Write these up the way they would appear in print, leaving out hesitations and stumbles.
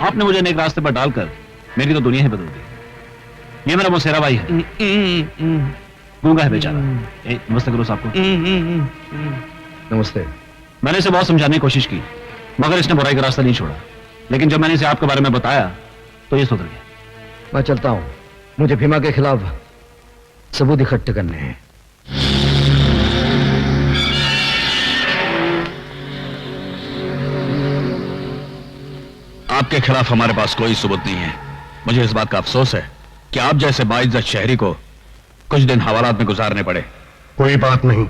आपने मुझे नेक रास्ते पर डालकर मेरी तो दुनिया ही बदल दी। ये मेरा मौसेरा भाई है, गूंगा है बेचारा। नमस्ते करो साहब को। नमस्ते। मैंने इसे बहुत समझाने की कोशिश की, मगर इसने बुराई का रास्ता नहीं छोड़ा। लेकिन जब मैंने इसे आपके बारे में बताया तो ये सुधर गया। मैं चलता हूं, मुझे भीमा के खिलाफ सबूत इकट्ठे करने हैं। आपके खिलाफ हमारे पास कोई सबूत नहीं है। मुझे इस बात का अफसोस है कि आप जैसे बाइज्जत शहरी को कुछ दिन हवालात में गुजारने पड़े। कोई बात नहीं।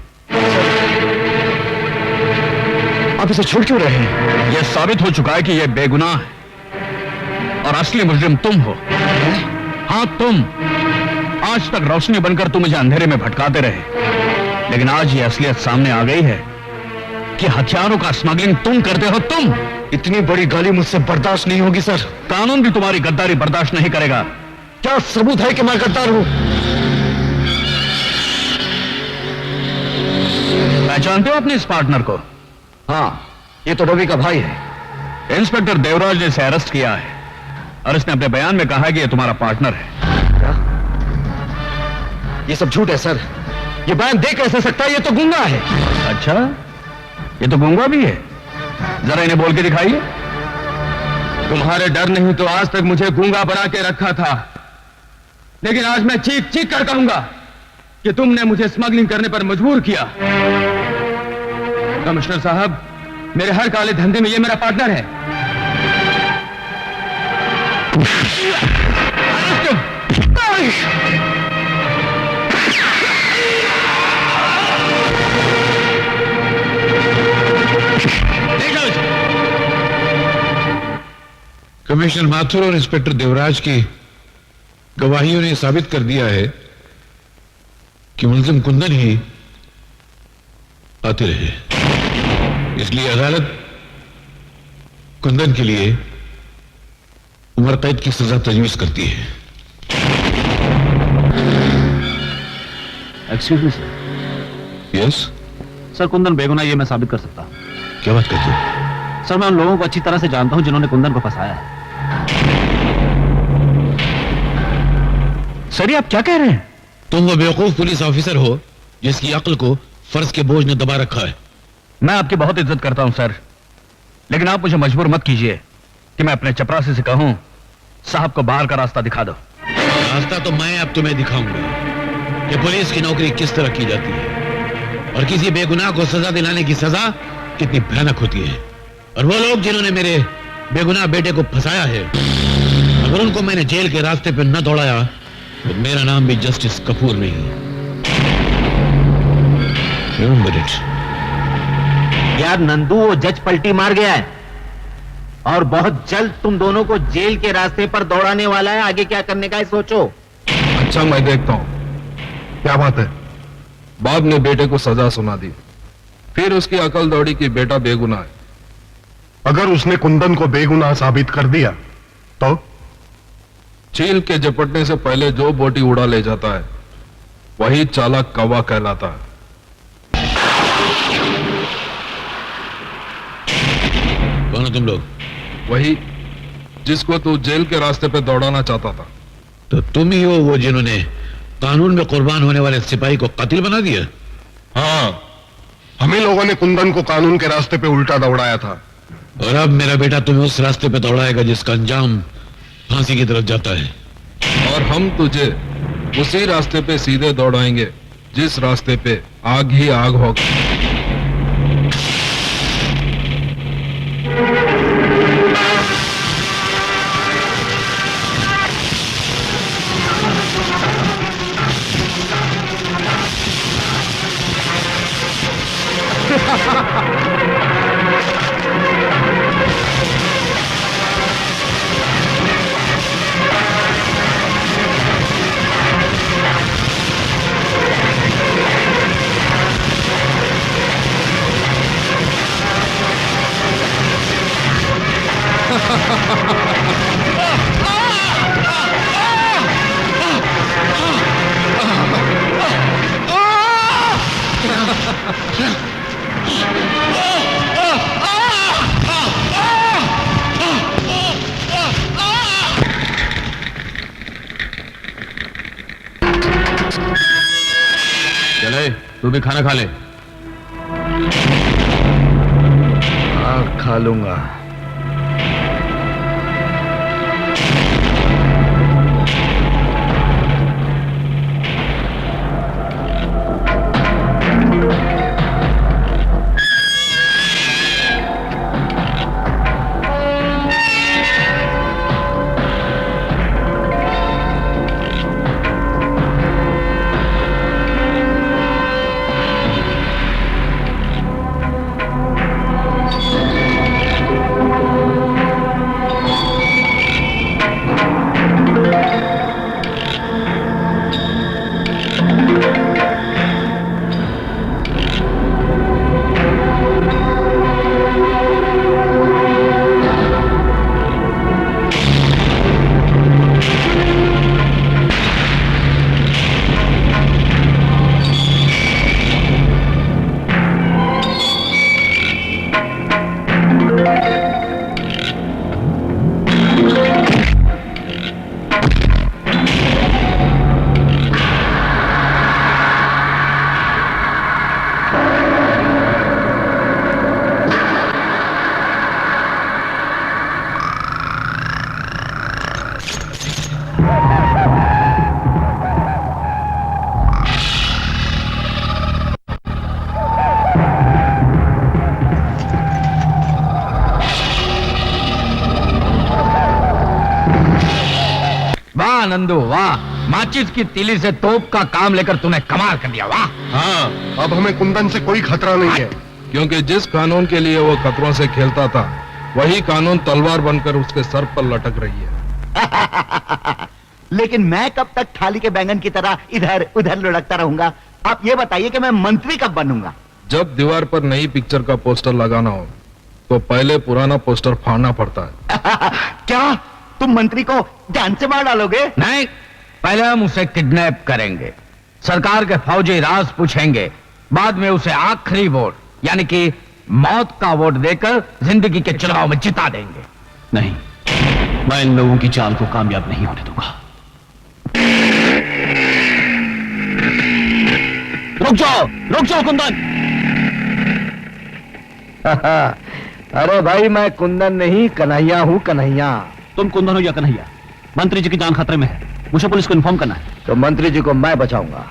आप इसे छोड़ क्यों रहे हैं? यह साबित हो चुका है कि यह बेगुनाह है और असली मुजरिम तुम हो। हाँ तुम। आज तक रोशनी बनकर तुम मुझे अंधेरे में भटकाते रहे, लेकिन आज यह असलियत सामने आ गई है कि हथियारों का स्मगलिंग तुम करते हो। तुम। इतनी बड़ी गाली मुझसे बर्दाश्त नहीं होगी सर। कानून भी तुम्हारी गद्दारी बर्दाश्त नहीं करेगा। क्या सबूत है कि मैं गद्दार हूं? पहचानते हो अपने इस पार्टनर को? हाँ, ये तो रवि का भाई है। इंस्पेक्टर देवराज ने इसे अरेस्ट किया है और इसने अपने बयान में कहा कि यह तुम्हारा पार्टनर है। क्या? ये सब झूठ है सर। ये बयान दे कैसे सकता है? ये तो गूंगा है। अच्छा, ये तो गूंगा भी है। जरा इन्हें बोल के दिखाइए। तुम्हारे डर नहीं तो आज तक मुझे गूंगा बना के रखा था, लेकिन आज मैं चीख चीख कर कहूंगा कि तुमने मुझे स्मगलिंग करने पर मजबूर किया। कमिश्नर साहब, मेरे हर काले धंधे में ये मेरा पार्टनर है। कमिश्नर माथुर और इंस्पेक्टर देवराज की गवाहियों ने साबित कर दिया है कि मुलजिम कुंदन ही आते रहे। इसलिए अदालत कुंदन के लिए उम्र कैद की सजा तजवीज करती है। Excuse me sir. Yes sir, Kundan बेगुनाह ये मैं साबित कर सकता हूं। क्या बात करते हो? सर, मैं उन लोगों को अच्छी तरह से जानता हूं जिन्होंने कुंदन को फंसाया है। सर, ये आप क्या कह रहे हैं? तुम वो बेवकूफ पुलिस ऑफिसर हो जिसकी अक्ल को फर्ज के बोझ ने दबा रखा है। मैं आपकी बहुत इज्जत करता हूं सर, लेकिन आप मुझे मजबूर मत कीजिए कि मैं अपने चपरासी से कहूं साहब को बाहर का रास्ता दिखा दो। रास्ता तो मैं अब तुम्हें दिखाऊंगा कि पुलिस की नौकरी किस तरह की जाती है और किसी बेगुनाह को सजा दिलाने की सजा कितनी भयानक होती है। और वो लोग जिन्होंने मेरे बेगुनाह बेटे को फंसाया है, अगर उनको मैंने जेल के रास्ते पर न दौड़ाया तो मेरा नाम भी जस्टिस कपूर नहीं। Remember it. यार नंदू, वो जज पलटी मार गया है और बहुत जल्द तुम दोनों को जेल के रास्ते पर दौड़ाने वाला है। आगे क्या करने का है सोचो। अच्छा, मैं देखता हूं क्या बात है। बाप ने बेटे को सजा सुना दी, फिर उसकी अकल दौड़ी कि बेटा बेगुनाह है। अगर उसने कुंदन को बेगुनाह साबित कर दिया तो चील के झपटने से पहले जो बोटी उड़ा ले जाता है वही चालाक कौवा कहलाता है। कौन हो तुम लोग? वही जिसको तू जेल के रास्ते पे दौड़ाना चाहता था। तो तुम ही हो वो जिन्होंने कानून में कुर्बान होने वाले सिपाही को कातिल बना दिया? हाँ, हम ही लोगों ने कुंदन को कानून के रास्ते पे उल्टा दौड़ाया था। और अब मेरा बेटा तुम्हें उस रास्ते पे दौड़ाएगा जिसका अंजाम फांसी की तरफ जाता है। और हम तुझे उसी रास्ते पे सीधे दौड़ाएंगे जिस रास्ते पे आग ही आग होगा। तू भी खाना खा ले। हाँ, खा लूंगा। वाह नंदू वाह, माचिस की तीली से तोप का काम लेकर तूने कमाल कर दिया। वाह। हाँ, अब हमें कुंदन से कोई खतरा नहीं है, क्योंकि जिस कानून के लिए वो खतरों से खेलता था वही कानून तलवार बनकर उसके सर पर लटक रही है। लेकिन मैं कब तक थाली के बैंगन की तरह इधर उधर लुढ़कता रहूंगा? आप ये बताइए कि मैं मंत्री कब बनूंगा? जब दीवार पर नई पिक्चर का पोस्टर लगाना हो तो पहले पुराना पोस्टर फाड़ना पड़ता है। क्या तुम मंत्री को जान से मार डालोगे? नहीं, पहले हम उसे किडनैप करेंगे, सरकार के फौजी राज पूछेंगे, बाद में उसे आखिरी वोट यानी कि मौत का वोट देकर जिंदगी के चुनाव में जिता देंगे। नहीं, मैं इन लोगों की चाल को कामयाब नहीं होने दूंगा। रुक जाओ कुंदन। अरे भाई, मैं कुंदन नहीं, कन्हैया हूँ, कन्हैया। तुम कुंदन हो या कन्हैया, मंत्री जी की जान खतरे में है, मुझे पुलिस को इन्फॉर्म करना है। तो मंत्री जी को मैं बचाऊंगा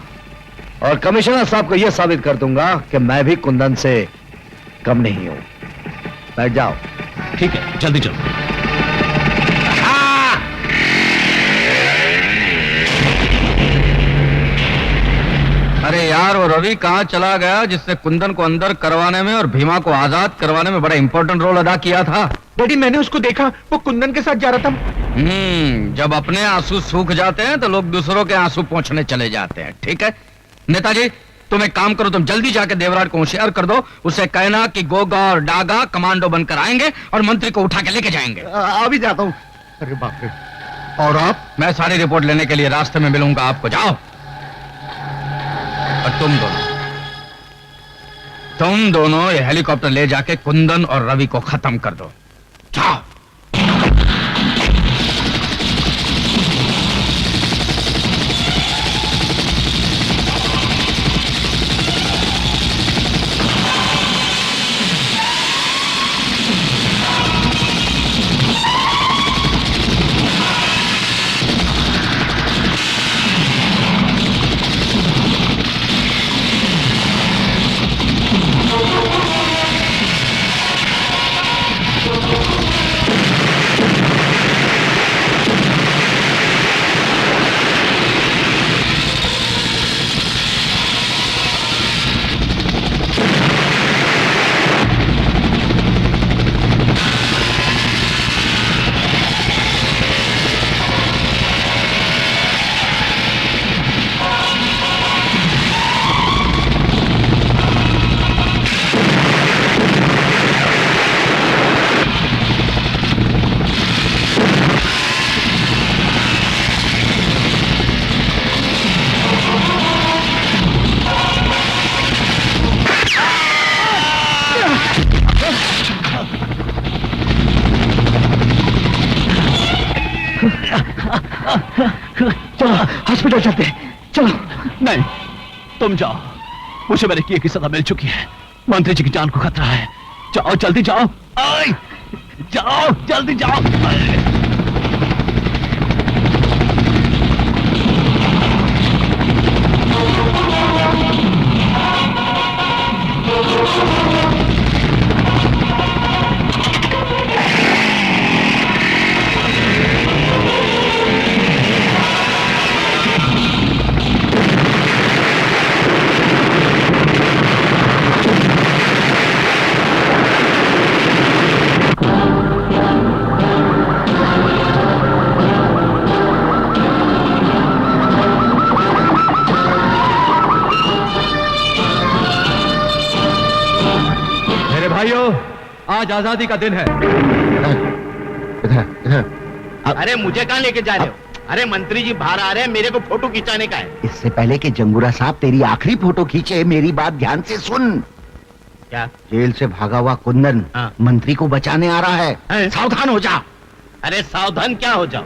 और कमिश्नर साहब को यह साबित कर दूंगा कि मैं भी कुंदन से कम नहीं हूं। बैठ जाओ। ठीक है, जल्दी चलो। अरे यार, वो रवि कहाँ चला गया जिससे कुंदन को अंदर करवाने में और भीमा को आजाद करवाने में बड़ा इंपॉर्टेंट रोल अदा किया था? डैडी, मैंने उसको देखा, वो कुंदन के साथ जा रहा था। जब अपने आंसू सूख जाते हैं तो लोग दूसरों के आंसू पोंछने चले जाते हैं। ठीक है नेताजी, तुम एक काम करो, तुम जल्दी जाके देवराट को होशियार कर दो, उसे कहना कि गोगा और डागा कमांडो बनकर आएंगे और मंत्री को उठा के लेके जाएंगे। अभी जाता हूं। अरे बाप रे। और आप? मैं सारी रिपोर्ट लेने के लिए रास्ते में मिलूंगा आपको। जाओ। और तुम दोनों ये हेलीकॉप्टर ले जाके कुंदन और रवि को खत्म कर दो। जाओ। चलो हॉस्पिटल चलते हैं, चलो। नहीं, तुम जाओ, मुझे मेरे किए की सजा मिल चुकी है। मंत्री जी की जान को खतरा है। जाओ जल्दी जाओ। आए, जाओ जल्दी जाओ। आए। भाइयों, आज आजादी का दिन है। अरे मुझे कहां लेके जा रहे हो? अरे मंत्री जी बाहर आ रहे हैं, मेरे को फोटो खिंचाने का है। इससे पहले कि जंगूरा साहब तेरी आखिरी फोटो खींचे, मेरी बात ध्यान से सुन। क्या? जेल से भागा हुआ कुंदन हाँ। मंत्री को बचाने आ रहा है। सावधान हो जा। अरे सावधान क्या हो जाओ?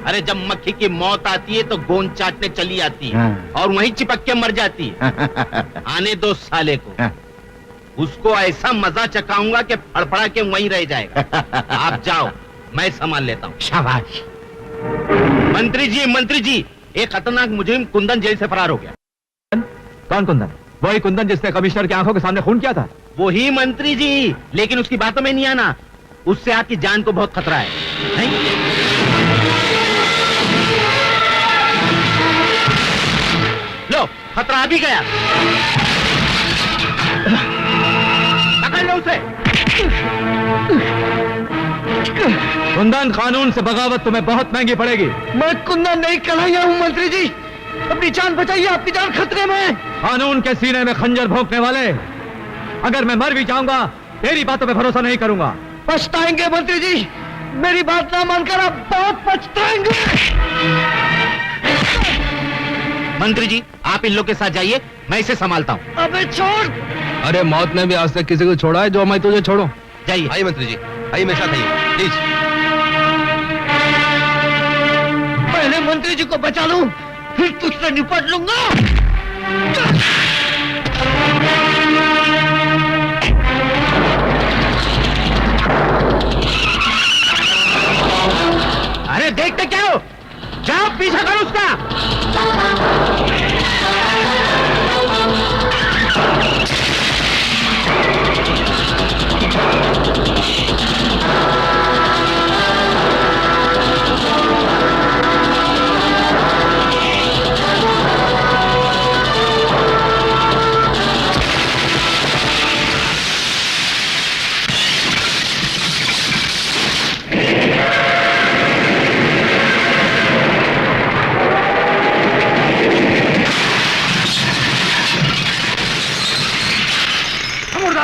अरे जब मक्खी की मौत आती है तो गोंद चाटने चली आती है और वहीं चिपक के मर जाती है। आने दो साले को, उसको ऐसा मजा चखाऊंगा कि फड़फड़ा के वहीं रह जाएगा। आप जाओ, मैं संभाल लेता हूँ। शाबाश। मंत्री जी, एक खतरनाक मुजरिम कुंदन जेल से फरार हो गया। कौन कुंदन? वही कुंदन जिसने कमिश्नर की आंखों के सामने खून किया था? वही मंत्री जी, लेकिन उसकी बातों में नहीं आना। उससे आपकी जान को बहुत खतरा है, नहीं? लो, खतरा आ भी गया। पकड़ लो उसे। कुंदन, कानून से बगावत तुम्हें बहुत महंगी पड़ेगी। मैं कुंदन नहीं कन्हैया हूँ मंत्री जी। अपनी जान बचाइए, आपकी जान खतरे में है। कानून के सीने में खंजर भोंकने वाले, अगर मैं मर भी जाऊंगा तेरी बातों पे भरोसा नहीं करूंगा। पछताएंगे मंत्री जी, मेरी बात ना मानकर आप बहुत पछताएंगे। मंत्री जी, आप इन लोग के साथ जाइए, मैं इसे संभालता हूँ। अबे छोड़। अरे मौत ने भी आज तक किसी को छोड़ा है जो मैं तुझे छोड़ूं? जाइए। आइए मंत्री जी, आइए मेरे साथ आइए प्लीज। पहले मंत्री जी को बचा लूं, फिर तुझसे निपट लूंगा। अरे देखते क्या हो? जाओ पीछा करो उसका।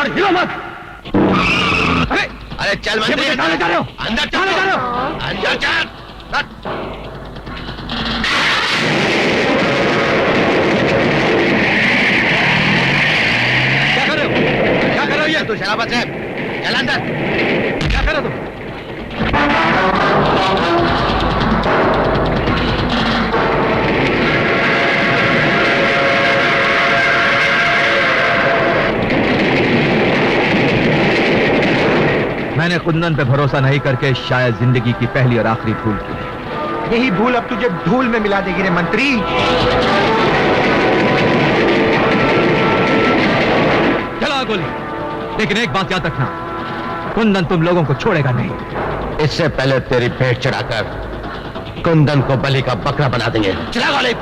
हिलो मत। अरे चल मंत्री, कहां जा रहे हो? अंदर चल, अंदर चल। क्या कर रहे हो? क्या कर रहे हो ये? तू शराबत है, चल अंदर। क्या कर रहे हो तुम? मैंने कुंदन पे भरोसा नहीं करके शायद जिंदगी की पहली और आखिरी भूल की है। यही भूल अब तुझे धूल में मिला देगी रे मंत्री। चला गोली। लेकिन एक बात याद रखना, कुंदन तुम लोगों को छोड़ेगा नहीं। इससे पहले तेरी भेंट चढ़ाकर कुंदन को बलि का बकरा बना देंगे। चला गोली।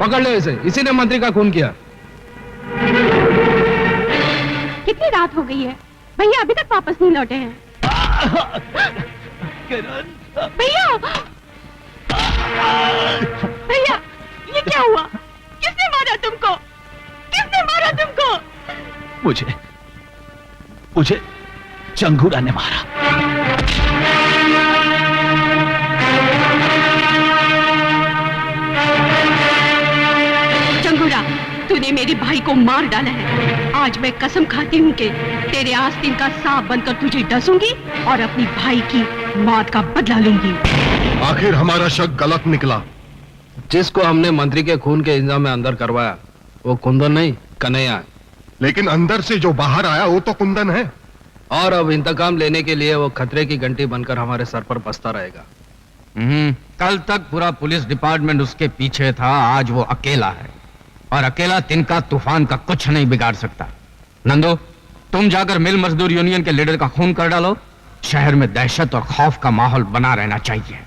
पकड़ लो इसे, इसी ने मंत्री का खून किया। कितनी रात हो गई है, भैया अभी तक वापस नहीं लौटे हैं। भैया भैया ये क्या हुआ? किसने मारा तुमको? किसने मारा तुमको? मुझे चंगूरा ने मारा। चंगूरा, तूने मेरे भाई को मार डाला है। आज मैं कसम खाती हूँ कि तेरे आस्तीन का सांप बनकर तुझे डसूंगी और अपनी भाई की मौत का बदला लूंगी। आखिर हमारा शक गलत निकला। जिसको हमने मंत्री के खून के इल्जाम में अंदर करवाया वो कुंदन नहीं, कन्हैया है। लेकिन अंदर से जो बाहर आया वो तो कुंदन है। और अब इंतकाम लेने के लिए वो खतरे की घंटी बनकर हमारे सर पर बसता रहेगा। कल तक पूरा पुलिस डिपार्टमेंट उसके पीछे था, आज वो अकेला है और अकेला तिनका तूफान का कुछ नहीं बिगाड़ सकता। नंदू, तुम जाकर मिल मजदूर यूनियन के लीडर का खून कर डालो। शहर में दहशत और खौफ का माहौल बना रहना चाहिए।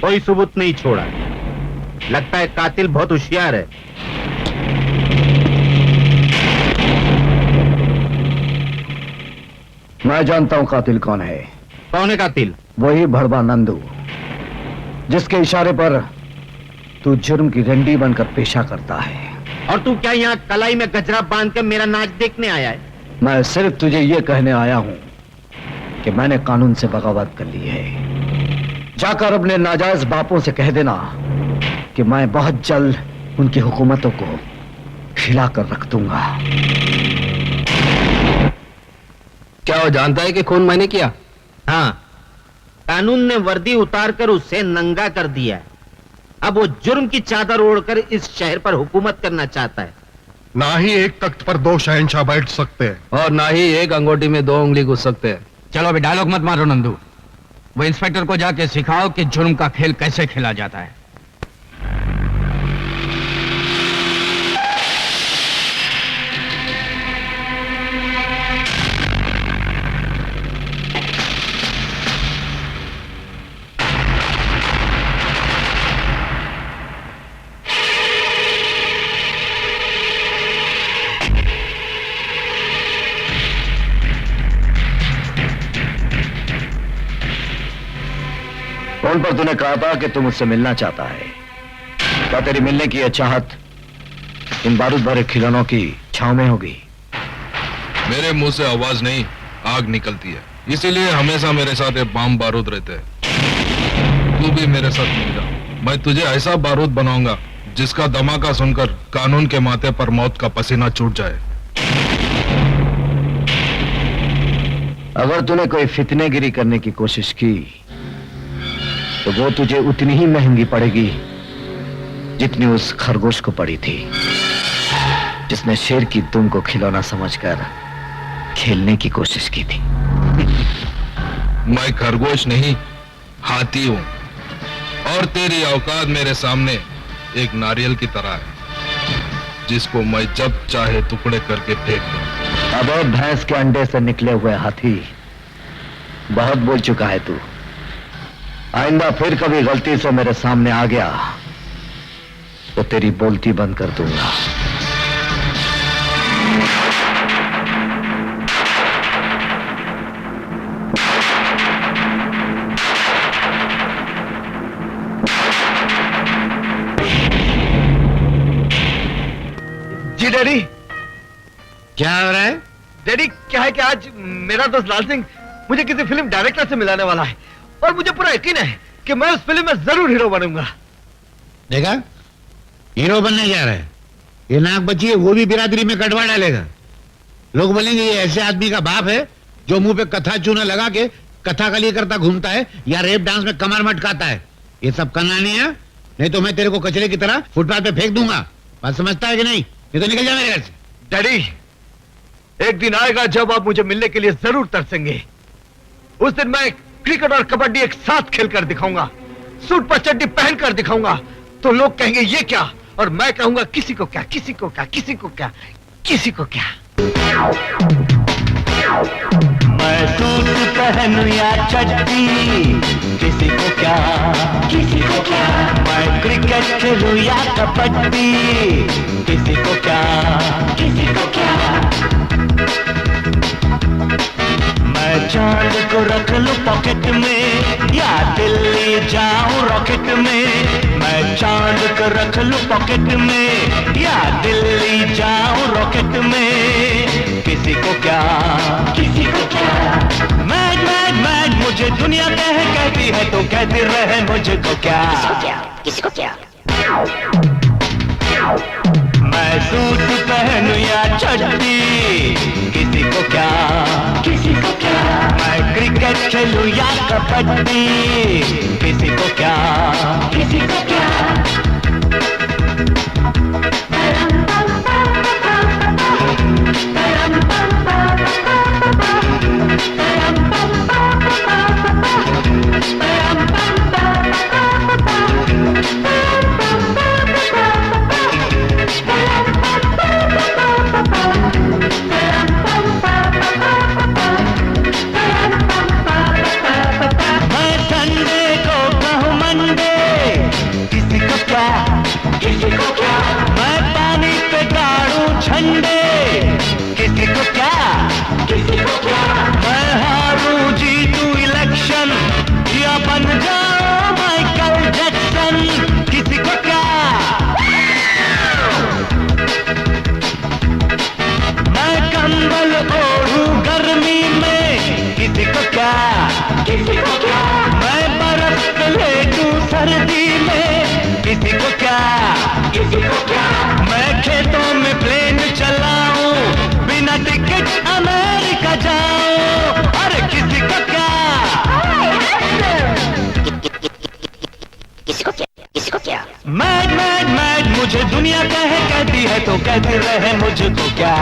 कोई सबूत नहीं छोड़ा। लगता है कातिल बहुत होशियार है। मैं जानता हूं कातिल कौन है। कौन है कातिल? वही भड़वा नंदू, जिसके इशारे पर तू जुर्म की रंडी बनकर पेशा करता है। और तू क्या यहाँ कलाई में गजरा बांध कर मेरा नाच देखने आया है? मैं सिर्फ तुझे ये कहने आया हूं कि मैंने कानून से बगावत कर ली है। जाकर अपने नाजायज बापों से कह देना कि मैं बहुत जल्द उनकी हुकूमतों को हिला कर रख दूंगा। क्या वो जानता है कि खून मैंने किया? हाँ, कानून ने वर्दी उतारकर उसे नंगा कर दिया है। अब वो जुर्म की चादर ओढ़कर इस शहर पर हुकूमत करना चाहता है। ना ही एक तख्त पर दो शहंशाह बैठ सकते हैं और ना ही एक अंगूठी में दो उंगली घुस सकते हैं। चलो अभी डायलॉग मत मारो नंदू, वो इंस्पेक्टर को जाके सिखाओ कि जुर्म का खेल कैसे खेला जाता है। फोन पर तूने कहा था कि तू मुझसे मिलना चाहता है। क्या तेरी मिलने की यह चाहत इन बारूद भरे खिलौनों की छांव में होगी? मेरे मुंह से आवाज नहीं, आग निकलती है, इसीलिए हमेशा मेरे साथ ये बम बारूद रहते हैं। तू भी मेरे साथ मिल जा, मैं तुझे ऐसा बारूद बनाऊंगा जिसका धमाका सुनकर कानून के माथे पर मौत का पसीना छूट जाए। अगर तूने कोई फितनेगिरी करने की कोशिश की तो वो तुझे उतनी ही महंगी पड़ेगी जितनी उस खरगोश को पड़ी थी, जिसने शेर की दुम को खिलौना समझकर खेलने की कोशिश की थी। मैं खरगोश नहीं, हाथी हूं और तेरी औकात मेरे सामने एक नारियल की तरह है जिसको मैं जब चाहे टुकड़े करके फेंक दूं। अब भैंस के अंडे से निकले हुए हाथी, बहुत बोल चुका है तू। आइंदा फिर कभी गलती से मेरे सामने आ गया तो तेरी बोलती बंद कर दूंगा। जी डैडी। क्या हो रहा है? डैडी क्या है कि आज मेरा दोस्त लाल सिंह मुझे किसी फिल्म डायरेक्टर से मिलाने वाला है और मुझे पूरा यकीन है कि मैं उस फिल्म में जरूर हीरो बनूंगा। देखा, हीरो बनने जा रहा है। ये नाक बची है, वो भी बिरादरी में कटवा डालेगा। लोग बोलेंगे ये ऐसे आदमी का बाप है जो मुंह पे कथा चूना लगा के कथा कली करता घूमता है या रेप डांस में कमर मटकाता है। ये सब करना नहीं है नहीं तो मैं तेरे को कचरे की तरह फुटपाथ पे फेंक दूंगा। बात समझता है कि नहीं? ये तो निकल जा मेरे घर से। डैडी, एक दिन आएगा जब आप मुझे मिलने के लिए जरूर तरसेंगे। उस दिन मैं क्रिकेट और कबड्डी एक साथ खेलकर दिखाऊंगा, सूट पर चड्डी पहनकर दिखाऊंगा। तो लोग कहेंगे ये क्या, और मैं कहूंगा किसी को क्या, किसी को क्या, किसी को क्या, किसी को क्या। मैं सूट पहनूं या चड्डी, किसी को क्या, किसी को क्या। मैं क्रिकेट खेलूं या कबड्डी, किसी को क्या, किसी को क्या। मैं चांद को रख लूं पॉकेट में या दिल्ली जाऊं रॉकेट में। मैं चांद को रख लूं पॉकेट में या दिल्ली जाऊं रॉकेट में, किसी को क्या, किसी को क्या। मैड मैड मैड मुझे दुनिया कहती है तो कहती रहे मुझको क्या, किसी को क्या। मैं सूट पहनूं या चड्डी, किसी को क्या, किसी को क्या। मैं क्रिकेट खेलूं या कबड्डी, किसी को क्या, किसी को क्या। मुझे दुनिया कहती है तो कहती रहे मुझको क्या।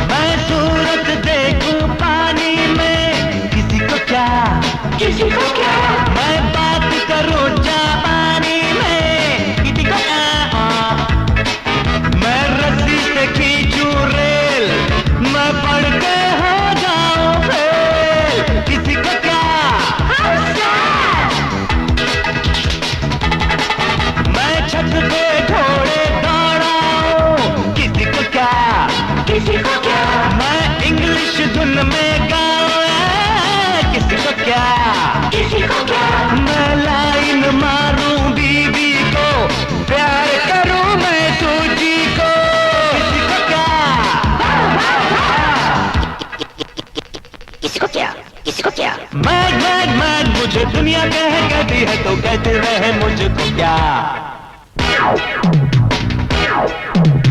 मैं सूरत देखूं पानी में, किसी को क्या, किसी को क्या। मैं बात करूं जापानी में, किसी को क्या। मैं रस्सी से खींचूं रेल, मैं पढ़ के हो जाऊं फेल, किसी को क्या। मैं छत पे घोड़े दौड़ाऊं, किसी को क्या, किसी को क्या। मैं इंग्लिश धुन में गाऊं, किसी को क्या, किसी को क्या। मैं लाइन मारूं बीवी को, प्यार करूं मैं सूजी को, किसी को क्या, किसी को क्या, किसी को क्या। मैड मैड मैड मुझे दुनिया कहती है तो कहते रहे मुझको क्या।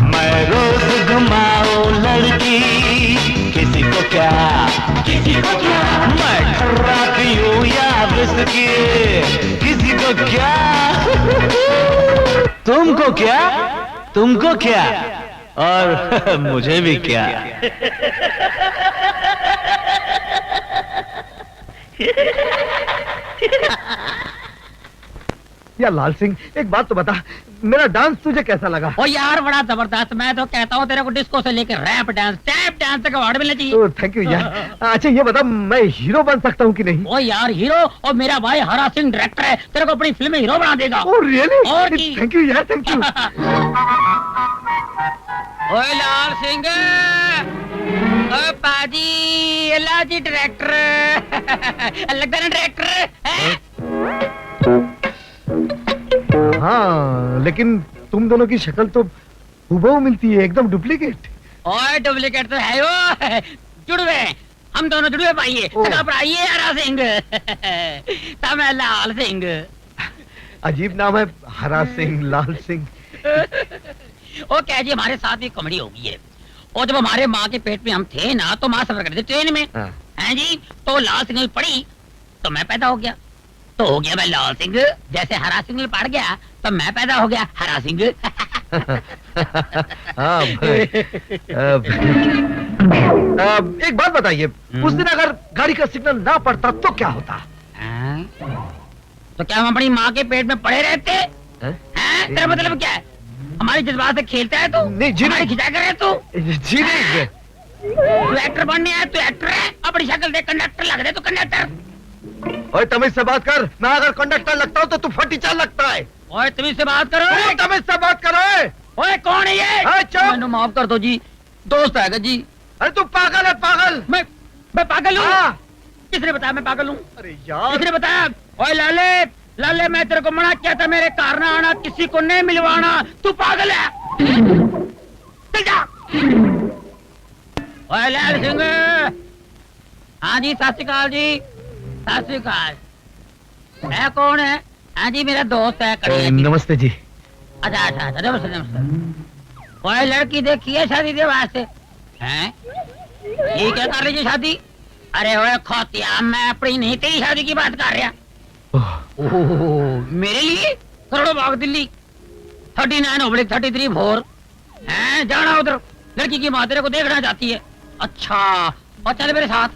मैं रोज घुमाऊं लड़की, किसी को क्या, किसी को क्या। मैं खर्रा पीऊं या विस्की, किसी को क्या। तुमको क्या, तुमको क्या, और मुझे भी क्या। या लाल सिंह, एक बात तो बता, मेरा डांस तुझे कैसा लगा? ओ यार बड़ा जबरदस्त। मैं तो कहता हूँ तेरे को डिस्को से लेकर रैप डांस, टैप डांस तक अवार्ड मिलना चाहिए। थैंक यू यार। अच्छा ये बता, मैं हीरो बन सकता हूँ कि नहीं? ओ यार हीरो, और मेरा भाई हरा सिंह डायरेक्टर है, तेरे को अपनी फिल्म में हीरो बना देगा। Oh really? और थैंक यू यार, थैंक यू। ओए लाल सिंह, ओ पाजी, लाजी डायरेक्टर लगता है डायरेक्टर। हाँ, लेकिन तुम दोनों की शक्ल तो हूबहू मिलती है, एकदम डुप्लीकेट। ओए डुप्लीकेट तो है वो, जुड़वे, हम दोनों जुड़वे पाइए। आइए हरा सिंह, तब मैं लाल सिंह। अजीब नाम है, हरा सिंह, लाल सिंह। ओ क्या जी, हमारे साथ भी कॉमेडी हो गई है। और जब हमारे माँ के पेट में हम थे ना, तो माँ सफर करते ट्रेन में। हैं जी, तो लाल सिग्नल पड़ी तो मैं पैदा हो गया, तो हो गया मैं लाल सिंह। जैसे हरा सिग्नल पड़ गया तो मैं पैदा हो गया हरा सिंह। एक बात बताइए, उस दिन अगर गाड़ी का सिग्नल ना पड़ता तो क्या होता? तो क्या हम अपनी माँ के पेट में पड़े रहते? तेरा मतलब क्या है? हमारे जज्बात से खेलता है तू? नहीं जी नहीं। खिंचा कर तू? जी नहीं। तू एक्टर बनने आया, तू एक्टर है? अपनी शक्ल देख कंडक्टर लग रहे, तू कंडक्टर। ओए तमीज से बात कर, मैं अगर कंडक्टर लगता हूँ तो तू फटीचा लगता है। ओए तमीज से बात करो। तमीज से बात करो। ओए कौन है ये? चुप। माफ कर दो जी, दोस्त है जी। अरे तू पागल है, पागल। मैं पागल हूँ? किसने बताया मैं पागल हूँ? अरे यार, किसने बताया? ओए लाले, लाले मैं तेरे को मना किया था मेरे कार ना आना, किसी को नहीं मिलवाना। तू पागल है? चल जा। ओए लाल सिंह। हाँ जी, सत श्री अकाल जी, सत श्री अकाल। है कौन है? हाँ जी, मेरा दोस्त है। नमस्ते जी। अच्छा अच्छा अच्छा, नमस्ते नमस्ते। ओए लड़की देखी है शादी के वास्ते? हैं? ये क्या कर लीजिए शादी? अरे ओए खोतिया, मैं अपनी नहीं तेरी शादी की बात कर रहा। ओह, मेरे लिए करोड़ों भाग दिल्ली 39/33 हैं? जाना उधर, लड़की की माँ तेरे को देखना चाहती है। अच्छा, और चल मेरे साथ।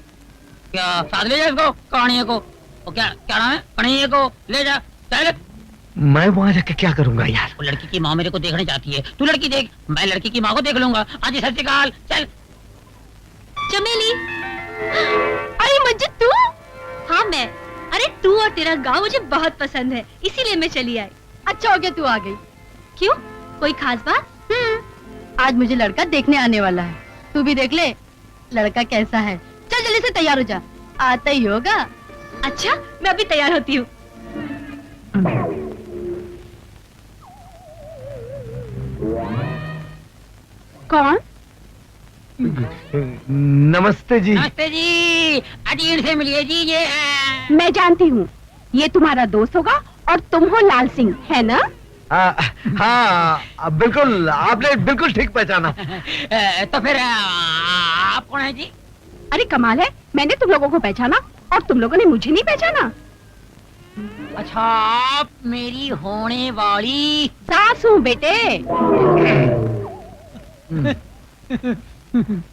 क्या साथ ले जा इसको, कहानियों को? और क्या क्या नाम है? कहानियों को ले जा, चल। मैं वहाँ जाके क्या करूंगा यार? वो लड़की की माँ मेरे को देखना चाहती है, तू लड़की देख, मैं लड़की की माँ को देख लूंगा। हाँ जी, सत श्री अकाल। चल। चमेली। अरे मंजू तू? हाँ मैं। अरे तू और तेरा गांव मुझे बहुत पसंद है, इसीलिए मैं चली आई। अच्छा हो गया तू आ गई। क्यों, कोई खास बात? आज मुझे लड़का देखने आने वाला है, तू भी देख ले लड़का कैसा है। चल जल्दी से तैयार हो जा, आता ही होगा। अच्छा, मैं अभी तैयार होती हूँ। कौन? नमस्ते जी। नमस्ते जी, अजीन से मिलिए जी। ये है। मैं जानती हूँ, ये तुम्हारा दोस्त होगा और तुम हो लाल सिंह, है ना? हाँ बिल्कुल, आपने बिल्कुल ठीक पहचाना। तो फिर आप कौन है जी? अरे कमाल है, मैंने तुम लोगों को पहचाना और तुम लोगों ने मुझे नहीं पहचाना। अच्छा, आप मेरी होने वाली सास हूँ बेटे।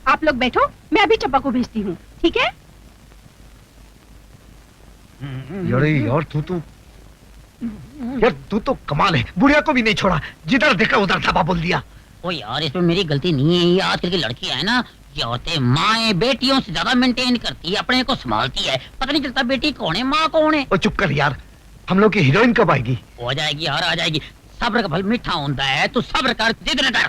आप लोग बैठो, मैं अभी चप्पा को भेजती हूँ, ठीक है? यार तू तो कमाल है, बुढ़िया को भी नहीं छोड़ा, जिधर देखा उधर धाबा बोल दिया। ओ यार, इसमें मेरी गलती नहीं है। ये आजकल की लड़की है ना, ये औरतें माएँ बेटियों से ज्यादा मेंटेन करती है, अपने को संभालती है, पता नहीं चलता बेटी कौन है माँ कौन है। ओ चुप कर यार, हम लोग की हीरोइन कब आएगी? हो जाएगी यार, आ जाएगी। सब्र का फल मीठा होता है, तू सब्र कर, जिद न कर।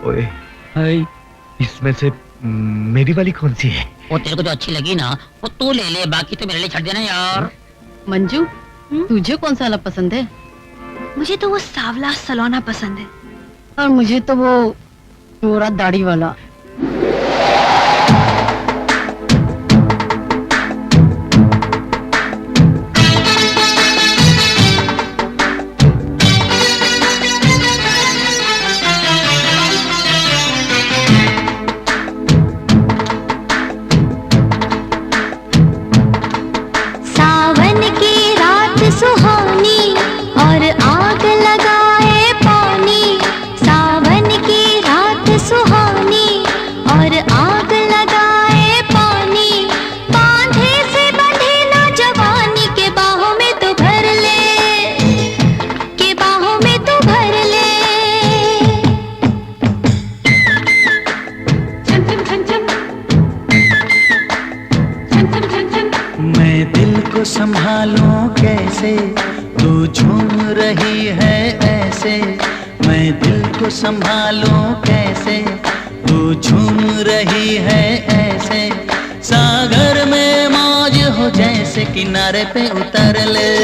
ओए, इसमें से मेरी वाली कौन सी है? वो तेरे को जो अच्छी लगी ना, वो तू ले ले, बाकी तो मेरे लिए छोड़ देना यार। मंजू, तुझे कौन सा वाला पसंद है? मुझे तो वो सावला सलोना पसंद है। और मुझे तो वो गोरा दाढ़ी वाला। सावन की रात सुहानी और आग लगाए पानी। सावन की रात सुहानी और आग लगाए पानी। बांधे से बंधे ना जवानी के बाहों में तो भर ले, के बाहों में तो भर ले। मैं दिल को संभालूं कैसे, तू झूम रही है ऐसे। मैं दिल को संभालूं कैसे, तू झूम रही है ऐसे। सागर में मौज हो जैसे, किनारे पे उतर ले,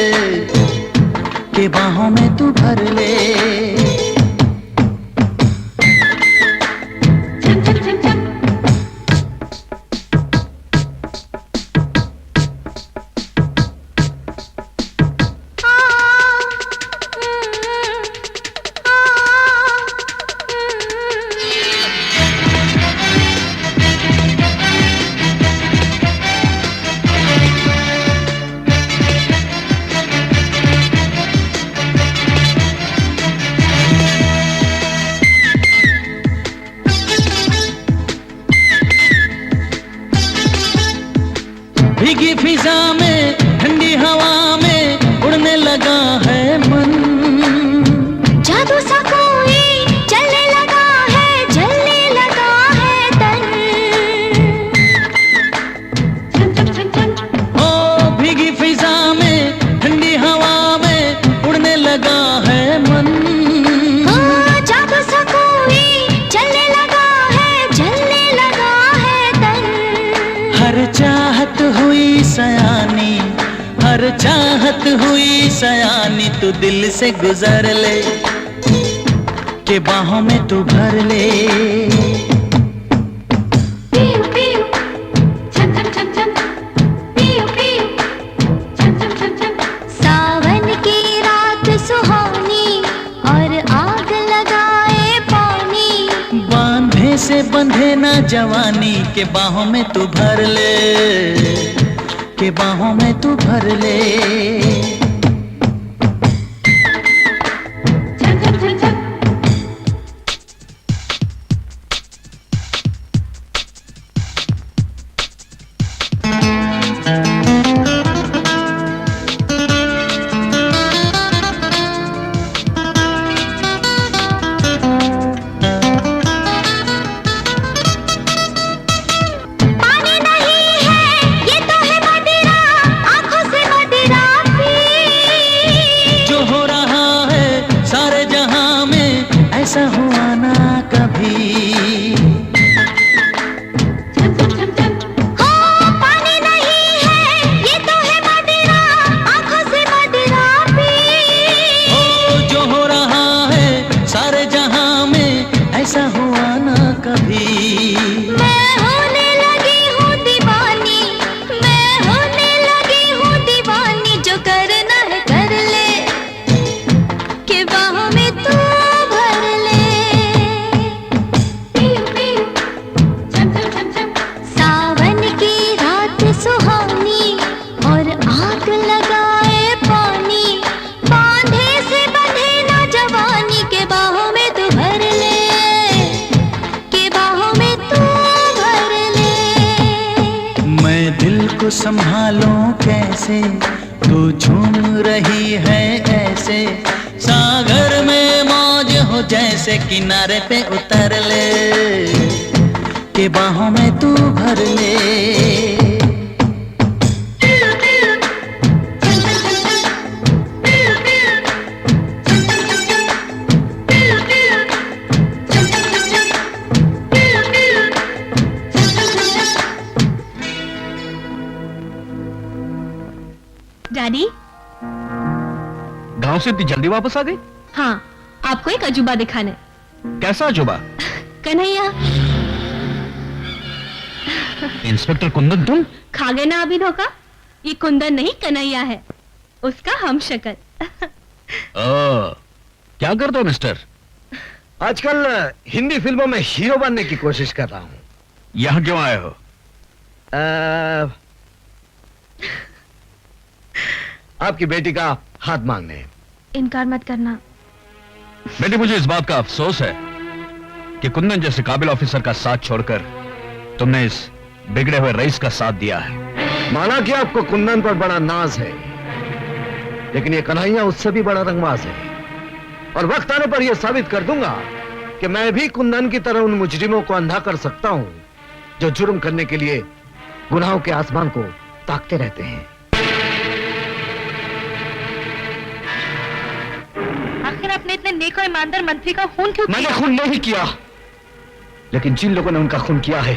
के बाहों में तू भर ले। फिजा में ठंडी हवा में उड़ने लगा है मन। जादू सा कोई चलने लगा है, जलने लगा है तन। ओ भीगी फिजा में ठंडी हवा में उड़ने लगा है मन। ओ जादू सा कोई चलने लगा है, जलने लगा है तन। हर चाहत हुई सयानी, हर चाहत हुई सयानी, तू दिल से गुजर ले के बाहों में तू भर ले। पियो पियो छम छम छम छम, पियो पियो छम छम छम छम। सावन की रात सुहानी और आग लगाए पानी। बांधे से बंधे ना जवानी, के बाहों में तू भर ले, के बाहों में तू भर ले। छम छम छम छम। पानी नहीं है ये तो है मदिरा, आंखों से मदिरा पी। जो हो रहा है सारे जहां में, ऐसा हुआ ना कभी। छम छम छम छम। हो पानी नहीं है ये तो है मदिरा, आंखों से मदिरा पी। ओ जो हो रहा है सारे जहां में, ऐसा हुआ ना कभी। मैं होने लगी हूँ दीवानी, मैं होने लगी हूँ दीवानी। जो करना है कर ले, के बाहों में तू भर ले। पियो पियो छम छम छम छम। सावन की रात सुहानी और आग लगाए पानी। बांधे से बंधे ना जवानी, के बाहों में तू भर ले, के बाहों में तू भर ले। मैं दिल को संभालूं कैसे, तू झूम रही है ऐसे। सागर में मौज हो जैसे, किनारे पे उतर ले, के बाहों में तू भर ले। पियो पियो छम छम छम छम। पियो पियो छम छम छम छम। पियो पियो छम छम छम छम। पियो पियो छम छम छम छम। डैडी। गांव से इतनी जल्दी वापस आ गई? हाँ, आपको एक अजूबा दिखाने। कैसा अजूबा? कन्हैया। इंस्पेक्टर कुंदन तुम? खा गए ना अभी धोखा? ये कुंदन नहीं कन्हैया है, उसका हम शक्ल। क्या करते हो मिस्टर? आजकल हिंदी फिल्मों में हीरो बनने की कोशिश कर रहा हूँ। यहाँ क्यों आए हो? आपकी बेटी का हाथ मांगने। इनकार मत करना। बेटी, मुझे इस बात का अफसोस है कि कुंदन जैसे काबिल ऑफिसर का साथ छोड़कर तुमने इस बिगड़े हुए रईस का साथ दिया है। माना कि आपको कुंदन पर बड़ा नाज है, लेकिन ये कन्हैया उससे भी बड़ा रंगबाज है। और वक्त आने पर यह साबित कर दूंगा कि मैं भी कुंदन की तरह उन मुजरिमों को अंधा कर सकता हूं जो जुर्म करने के लिए गुनाहों के आसमान को ताकते रहते हैं। आखिर आपने इतने नेक और ईमानदार मंत्री का खून क्यों किया? मैंने खून नहीं किया, लेकिन जिन लोगों ने उनका खून किया है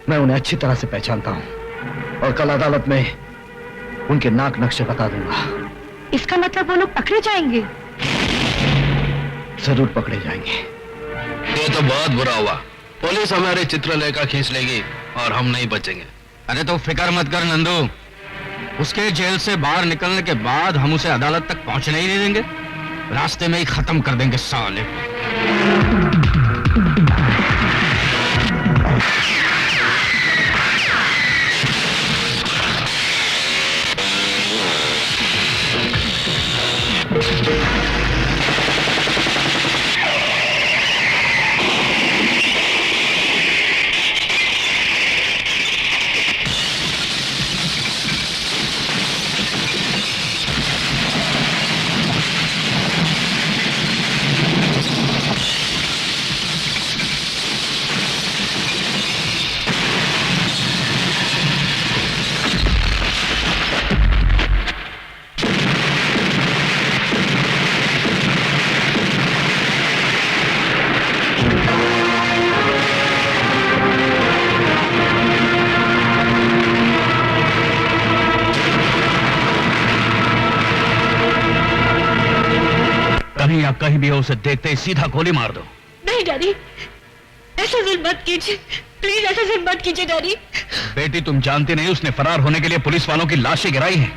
मैं उन्हें अच्छी तरह से पहचानता हूं और कल अदालत में उनके नाक नक्शे बता दूंगा। इसका मतलब वो लोग पकड़े जाएंगे? जरूर पकड़े जाएंगे। ये तो बहुत बुरा हुआ। पुलिस हमारे चित्रलेखा खींच लेगी और हम नहीं बचेंगे। अरे तो फिक्र मत कर नंदू, उसके जेल से बाहर निकलने के बाद हम उसे अदालत तक पहुंचने ही नहीं देंगे, रास्ते में ही खत्म कर देंगे साले। कहीं भी हो उसे देखते ही सीधा गोली मार दो। नहीं डैडी, ऐसा जुल्म मत कीजिए, प्लीज ऐसा जुल्म मत कीजिए डैडी। बेटी तुम जानती नहीं उसने फरार होने के लिए पुलिस वालों की लाशें गिराई हैं।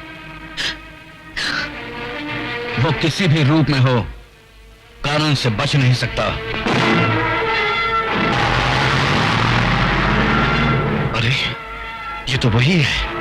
वो किसी भी रूप में हो कानून से बच नहीं सकता। अरे ये तो वही है।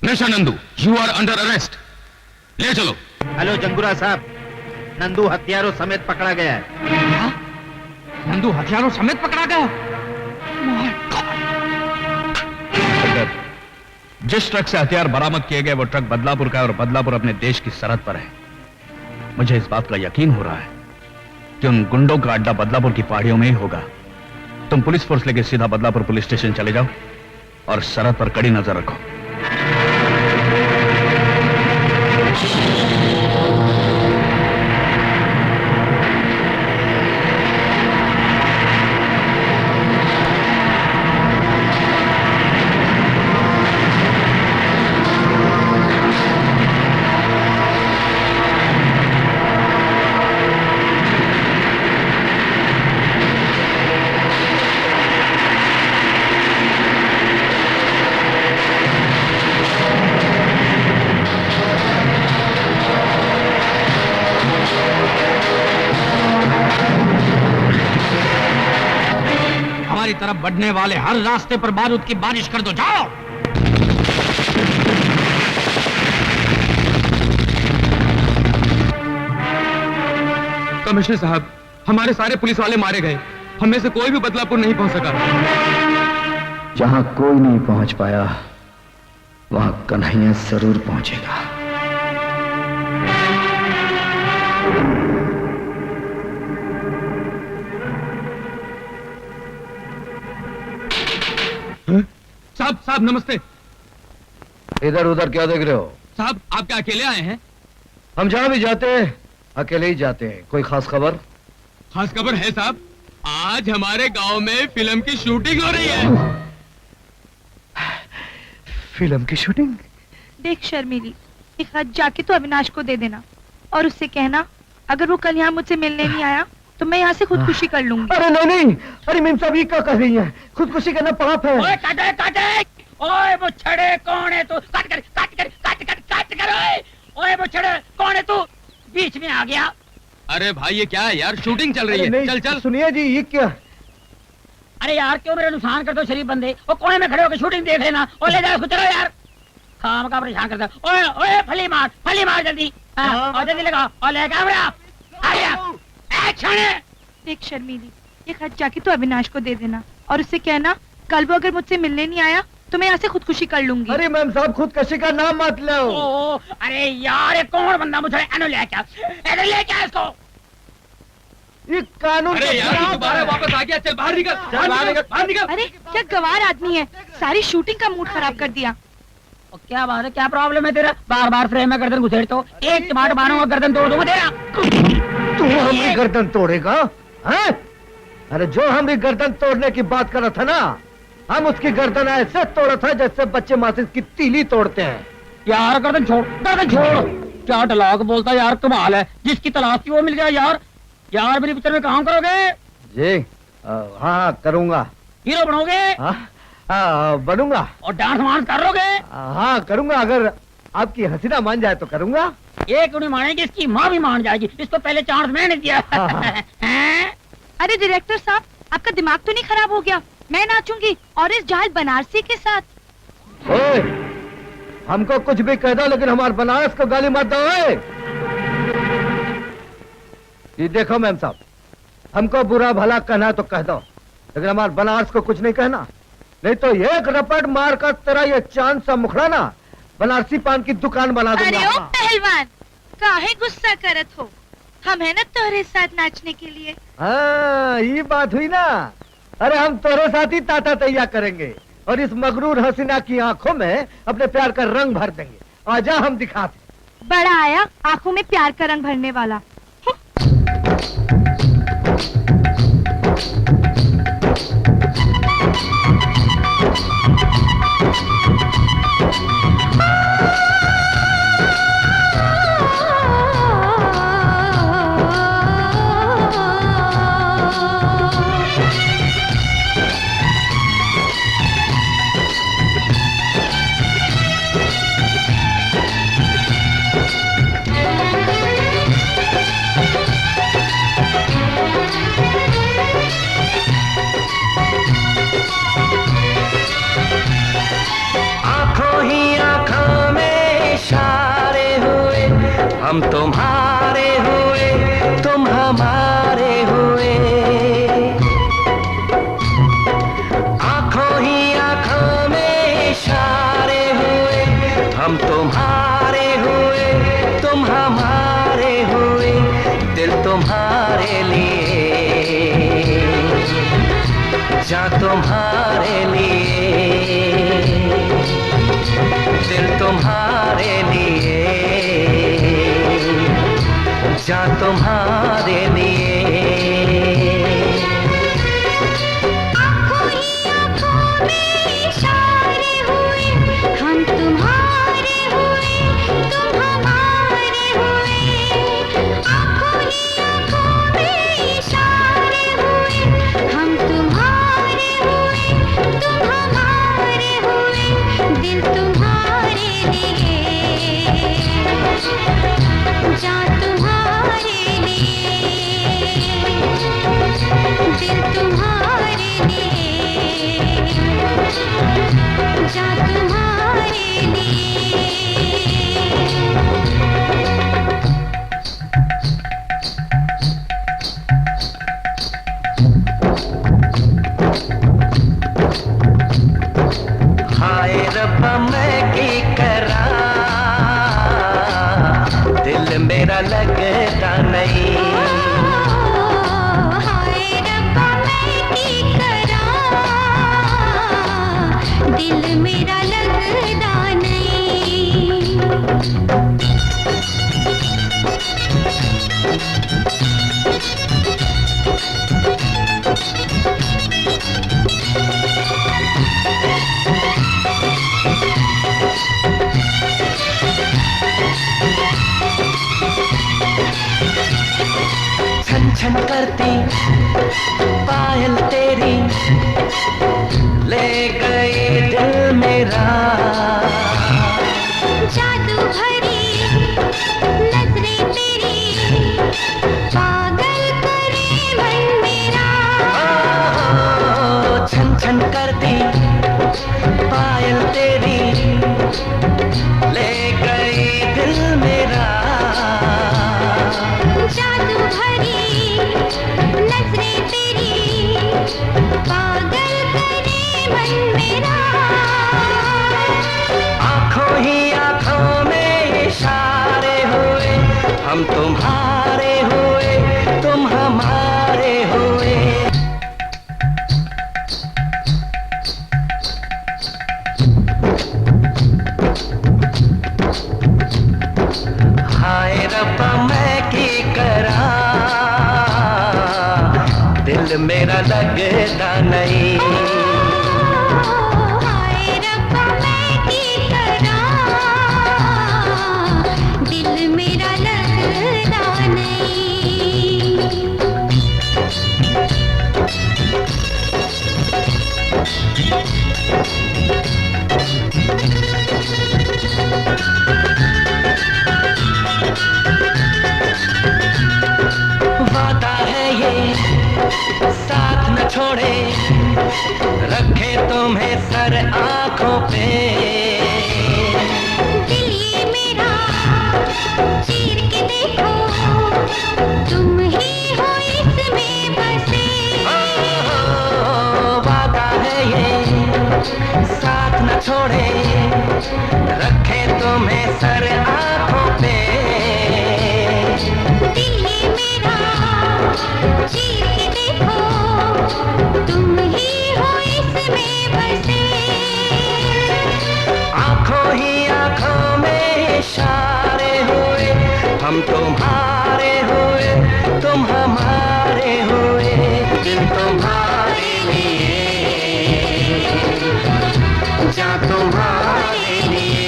नशा Nandu, you are under arrest. ले चलो। हेलो जंगुरा साहब, नंदू हथियारों समेत पकड़ा गया है। क्या? नंदू हथियारों समेत पकड़ा गया? जिस ट्रक से हथियार बरामद किए गए वो ट्रक बदलापुर का है और बदलापुर अपने देश की सरहद पर है। मुझे इस बात का यकीन हो रहा है कि उन गुंडों का अड्डा बदलापुर की पहाड़ियों में ही होगा। तुम पुलिस फोर्स लेके सीधा बदलापुर पुलिस स्टेशन चले जाओ और सरहद पर कड़ी नजर रखो। हमारी तरफ बढ़ने वाले हर रास्ते पर बारूद की बारिश कर दो। जाओ। कमिश्नर साहब, हमारे सारे पुलिस वाले मारे गए। हम में से कोई भी बदलापुर नहीं पहुंच सका। जहां कोई नहीं पहुंच पाया वहां कन्हैया जरूर पहुंचेगा। साहब साहब नमस्ते। इधर उधर क्या देख रहे हो? साहब आप क्या अकेले आए हैं? हम जहां भी जाते हैं अकेले ही जाते हैं। कोई खास खबर? खास खबर है साहब, आज हमारे गांव में फिल्म की शूटिंग हो रही है। फिल्म की शूटिंग? देख शर्मिली, एक हाथ जाके तो अविनाश को दे देना और उससे कहना अगर वो कल यहाँ मुझसे मिलने नहीं आया तो मैं यहाँ से खुदकुशी कर लूंगी। अरे नहीं नहीं, अरे मेम साहब ये क्या कर रही है? खुदकुशी करना पाप है। ओए काटे काटे, ओए बुच्छड़े कौन है तू? काट कर काट कर काट कर काट कर। ओए बुच्छड़े कौन है तू? बीच में आ गया। अरे भाई ये क्या है यार, शूटिंग चल रही है। चल चल। सुनिए जी ये क्या? अरे यार क्यों मेरा नुकसान करते हो शरीफ बंदे? वो कोने में खड़े होकर शूटिंग देख लेना और ले जाओ उसको। चलो यार, काम का परेशान करता। ओए ओए फली मार जल्दी। और जल्दी लगा और ले कैमरा। आ गया, एक्शन। देख शर्मिली, एक हाथ जाके तो अविनाश को दे देना और उससे कहना कल वो अगर मुझसे मिलने नहीं आया तो मैं यहाँ से खुदकुशी कर लूंगी। अरे मैम साहब खुदकुशी का नाम मत लो। अरे यार ये कौन बंदा मुझे ले क्या इसको? ये कानून। अरे यार दोबारा वापस आ गया। चल बाहर निकल, बाहर निकल। अरे क्या गवार आदमी है, सारी शूटिंग का मूड खराब कर दिया। क्या बात है, क्या प्रॉब्लम है तेरा? बार बार फ्रेम में गर्दन घुसेड़ तो एक टमाटर मारूंगा गर्दन तोड़ दूंगा तेरा। तू हमारी गर्दन तोड़ेगा? हैं? अरे जो हम भी गर्दन तोड़ने की बात कर रहा था ना, हम उसकी गर्दन ऐसे तोड़ा था जैसे बच्चे माचिस की तीली तोड़ते हैं। यार गर्दन छोड़, गर्दन छोड़। क्या डायलॉग बोलता यार, कमाल है। जिसकी तलाश थी वो मिल गया यार। यार मेरी पिक्चर में काम करोगे? जी हाँ करूंगा। हीरो बनोगे? बनूंगा। और डांस वांस करोगे? हाँ करूंगा, अगर आपकी हसीना मान जाए तो करूंगा। एक नहीं मानेगी, इसकी माँ भी मान जाएगी। इसको पहले चांस मैंने दिया। अरे डायरेक्टर साहब, आपका दिमाग तो नहीं खराब हो गया? मैं नाचूंगी और इस जाल बनारसी के साथ। ओए, हमको कुछ भी कह दो लेकिन हमारे बनारस को गाली मत दो। ये देखो मैम साहब, हमको बुरा भला कहना तो कह दो लेकिन हमारे बनारस को कुछ नहीं कहना, नहीं तो एक रपट मार कर तेरा ये चांद सा मुखड़ा ना बनारसी पान की दुकान बना दूंगा। अरे ओ पहलवान, काहे गुस्सा करत हो? हम है ना तोहरे साथ नाचने के लिए। हाँ ये बात हुई ना। अरे हम तोरे साथ ही ताता तैया करेंगे और इस मगरूर हसीना की आंखों में अपने प्यार का रंग भर देंगे। आजा हम दिखाते। बड़ा आया आंखों में प्यार का रंग भरने वाला। हम तुम्हारे हुए, तुम हमारे हुए। आंखों ही आंखों में इशारे हुए, हम तुम्हारे हुए, तुम हमारे हुए। दिल तुम्हारे लिए, जा तुम्हारे लिए, दिल तुम्हारे लिए, जा तुम्हारे लिए। आंखों ही आंखों में इशारे हुए, हम तुम्हारे हुए, तुम हमारे हुए। आंखों ही आंखों में इशारे हुए, हम तुम्हारे हुए, तुम हमारे हुए। दिल तुम्हारे लिए, जा तुम्हारे लिए, करती पायल तेरी ले गई दिल मेरा। जादू भरी नजरें तेरी पागल करे मन मेरा। छन छन करती पायल तेरी ले गई दिल मेरा। जादू भरी नजरें तेरी पागल करे मन मेरा। आंखों ही आंखों में इशारे हुए, हम तुम्हारे हुए तुम हमारे हुए। हाय रब्बा मैं की करा, दिल मेरा लगता नहीं। हाय रब्बा मैं की करा, दिल मेरा लगता नहीं। वादा है ये साथ न छोड़े, रखे तुम्हें सर आंखों पे। दिल ये मेरा चीर के देखो, तुम ही हो इसमें बसे। वादा है ये साथ न छोड़े, रखे तुम्हें सर आंखों पे। दिल ये मेरा चीर के देखो, तुम ही हो इसमें बसे। आंखों ही आंखों में इशारे हुए, हम तुम्हारे हुए तुम हमारे हुए। दिल तुम्हारे लिए, जा तुम्हारे लिए।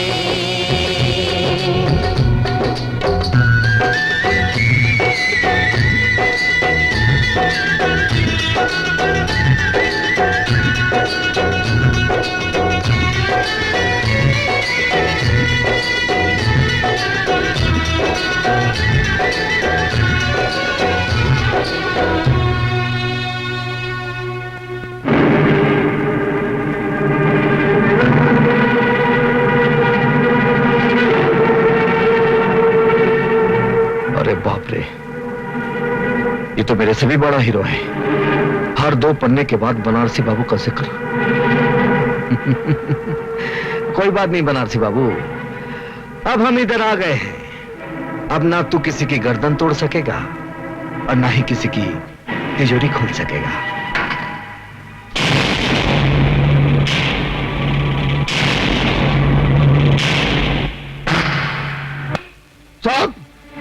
अरे बाप रे, ये तो मेरे से भी बड़ा हीरो है। हर 2 पन्ने के बाद बनारसी बाबू का जिक्र। कोई बात नहीं बनारसी बाबू, अब हम इधर आ गए हैं। अब ना तू किसी की गर्दन तोड़ सकेगा और ना ही किसी की तिजोरी खोल सकेगा। साहब,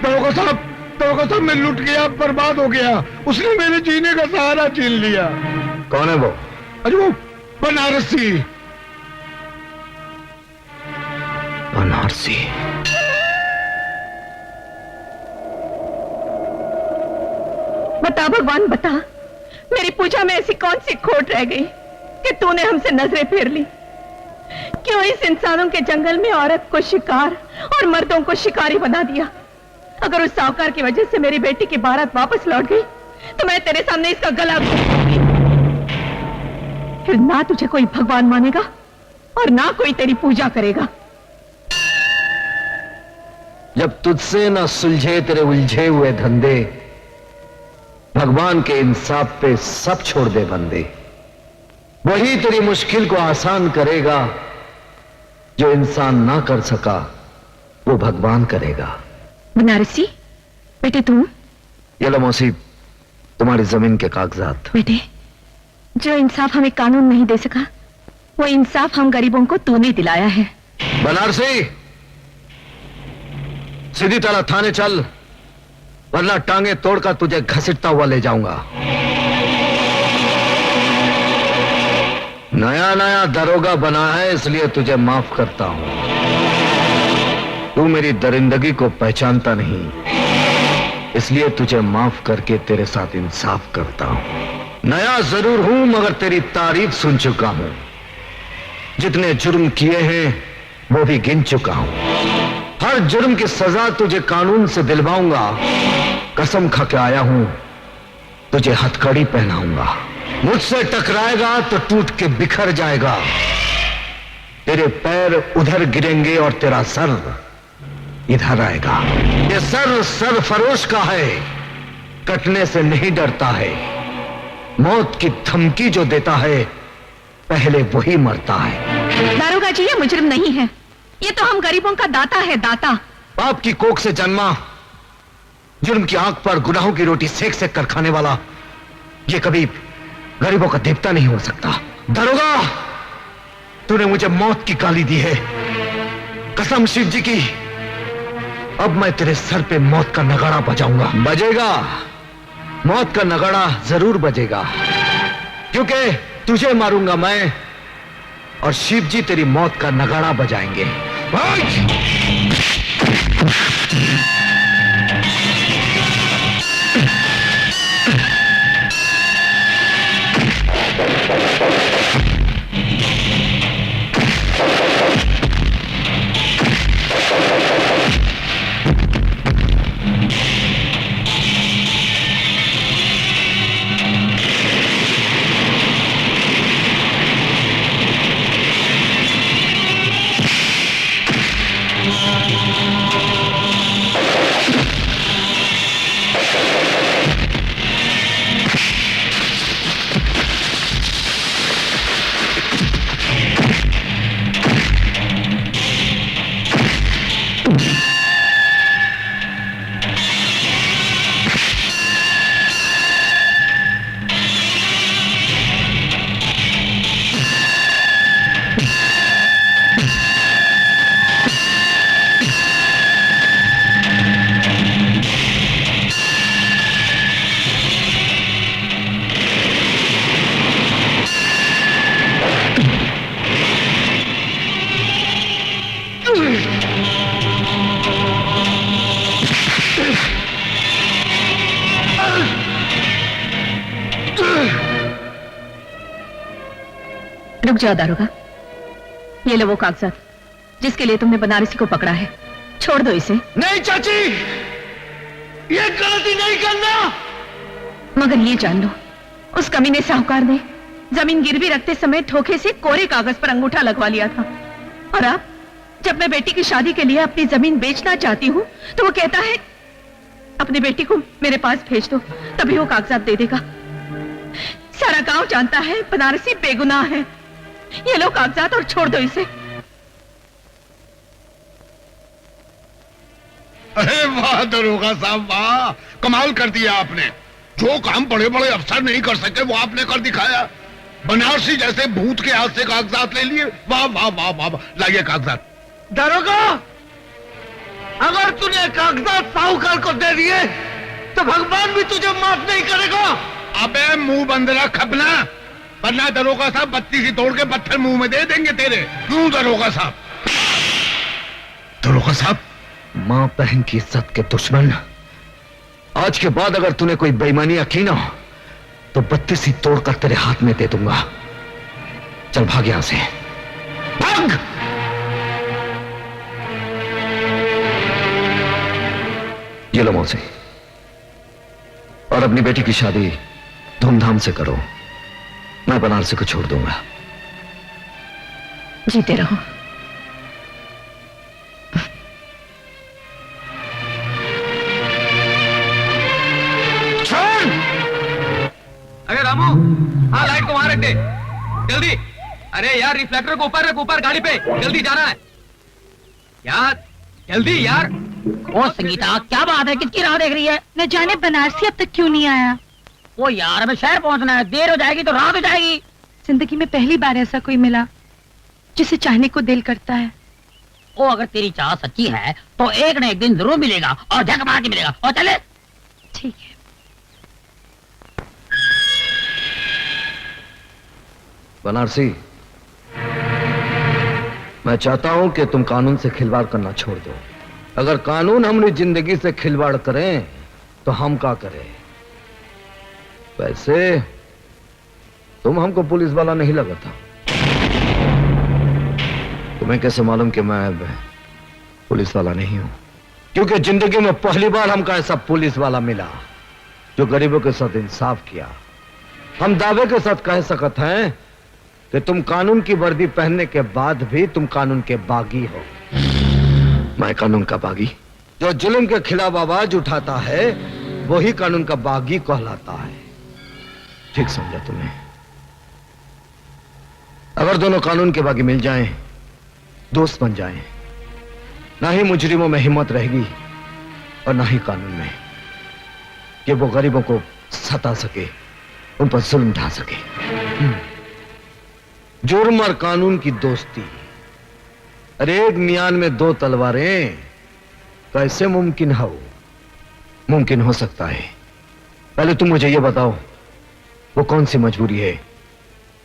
दरोगा साहब, दरोगा साहब, मैं लुट गया, बर्बाद हो गया। उसने मेरे जीने का सहारा छीन लिया। कौन है वो? अरे वो बनारसी। बनारसी? बता भगवान बता, मेरी पूजा में ऐसी कौन सी खोट रह गई कि तूने हमसे नजरें फेर ली? क्यों इस इंसानों के जंगल में औरत को शिकार और मर्दों को शिकारी बना दिया? अगर उस साहूकार की वजह से मेरी बेटी की बारात वापस लौट गई तो मैं तेरे सामने इसका गला घोंटूंगी। फिर ना तुझे कोई भगवान मानेगा और ना कोई तेरी पूजा करेगा। जब तुझसे ना सुलझे तेरे उलझे हुए धंधे, भगवान के इंसाफ पे सब छोड़ दे बंदे। वही तेरी मुश्किल को आसान करेगा, जो इंसान ना कर सका वो भगवान करेगा। बनारसी बेटे, तुम ये लो मौसी, तुम्हारी जमीन के कागजात। बेटे, जो इंसाफ हमें कानून नहीं दे सका, वो इंसाफ हम गरीबों को तूने दिलाया है। बनारसी, सीधी तरह थाने चल, वरना टांगे तोड़कर तुझे घसीटता हुआ ले जाऊंगा। नया नया दरोगा बना है, इसलिए तुझे माफ करता हूं। तू मेरी दरिंदगी को पहचानता नहीं, इसलिए तुझे माफ करके तेरे साथ इंसाफ करता हूं। नया जरूर हूं मगर तेरी तारीफ सुन चुका हूं। जितने जुर्म किए हैं वो भी गिन चुका हूं। हर जुर्म की सजा तुझे कानून से दिलवाऊंगा। कसम खा के आया हूं, तुझे हथकड़ी पहनाऊंगा। मुझसे टकराएगा तो टूट के बिखर जाएगा। तेरे पैर उधर गिरेंगे और तेरा सर इधर आएगा। ये सर सरफरोश का है, कटने से नहीं डरता है। मौत की धमकी जो देता है पहले वही मरता है। दारोगा जी, ये मुजरिम नहीं है, ये तो हम गरीबों का दाता है, दाता। बाप की कोख से जन्मा, जुर्म की आंख पर गुनाहों की रोटी सेक सेक कर खाने वाला ये कभी गरीबों का देवता नहीं हो सकता। दारोगा, तूने मुझे मौत की गाली दी है। कसम शिव जी की, अब मैं तेरे सर पे मौत का नगाड़ा बजाऊंगा। बजेगा, मौत का नगाड़ा जरूर बजेगा, क्योंकि तुझे मारूंगा मैं और शिव जी तेरी मौत का नगाड़ा बजाएंगे। रुक जाओ दारोगा, ये लो वो कागजात जिसके लिए तुमने बनारसी को पकड़ा है। छोड़ दो इसे। नहीं चाची, ये गलती नहीं करना। मगर ये जान लो, उस कमीने साहूकार ने जमीन गिरवी रखते समय धोखे से कोरे कागज पर अंगूठा लगवा लिया था। और अब जब मैं बेटी की शादी के लिए अपनी जमीन बेचना चाहती हूँ तो वो कहता है अपनी बेटी को मेरे पास भेज दो, तभी वो कागजात दे देगा। सारा गांव जानता है बनारसी बेगुनाह है। ये लो कागजात और छोड़ दो इसे। अरे वाह दरोगा साहब, वाह, कमाल कर दिया आपने। जो काम बड़े बड़े अफसर नहीं कर सके वो आपने कर दिखाया। बनारसी जैसे भूत के हाथ से कागजात ले लिए। वाह वाह वाह वाह, लाइए कागजात। दारोगा, अगर तूने कागजात साहूकार को दे दिए तो भगवान भी तुझे माफ नहीं करेगा। अबे मुंह बंद रख अपना, वरना दरोगा साहब बत्ती सी तोड़ के पत्थर मुंह में दे देंगे तेरे। क्यों दरोगा साहब? दरोगा साहब, मां बहन की इज्जत के दुश्मन, आज के बाद अगर तूने कोई बेईमानियां की ना तो बत्ती सी तोड़कर तेरे हाथ में दे दूंगा। चल भाग यहां से, भाग। ये लो मौसी, और अपनी बेटी की शादी धूमधाम से करो। मैं बनारसी को छोड़ दूंगा। जीते रहो। अरे रामू, हाँ लाइट को वहां रख दे, जल्दी। अरे यार रिफ्लेक्टर को ऊपर रख, ऊपर गाड़ी पे, जल्दी जाना है यार, जल्दी यार। ओ संगीता, क्या बात है, किसकी राह देख रही है? न जाने बनारसी अब तक क्यों नहीं आया। ओ यार, हमें शहर पहुंचना है, देर हो जाएगी तो रात हो जाएगी। जिंदगी में पहली बार ऐसा कोई मिला जिसे चाहने को दिल करता है। ओ अगर तेरी चाह सच्ची है तो एक न एक दिन जरूर मिलेगा, और झक मार के मिलेगा। और चले। ठीक है। बनारसी, मैं चाहता हूं कि तुम कानून से खिलवाड़ करना छोड़ दो। अगर कानून हमारी जिंदगी से खिलवाड़ करें तो हम क्या करें? वैसे तुम हमको पुलिस वाला नहीं लगा था। तुम्हें कैसे मालूम कि मैं पुलिस वाला नहीं हूं? क्योंकि जिंदगी में पहली बार हमको ऐसा पुलिस वाला मिला जो गरीबों के साथ इंसाफ किया। हम दावे के साथ कह सकते हैं कि तुम कानून की वर्दी पहनने के बाद भी तुम कानून के बागी हो। मैं कानून का बागी? जो जुल्म के खिलाफ आवाज उठाता है वही कानून का बागी कहलाता है। ठीक समझा तुम्हें? अगर दोनों कानून के बागी मिल जाएं, दोस्त बन जाएं, ना ही मुजरिमों में हिम्मत रहेगी और ना ही कानून में कि वो गरीबों को सता सके, उन पर जुल्म ढा सके। जुर्म और कानून की दोस्ती, अरे एक मियान में दो तलवारें कैसे मुमकिन हो? मुमकिन हो सकता है। पहले तुम मुझे यह बताओ, वो कौन सी मजबूरी है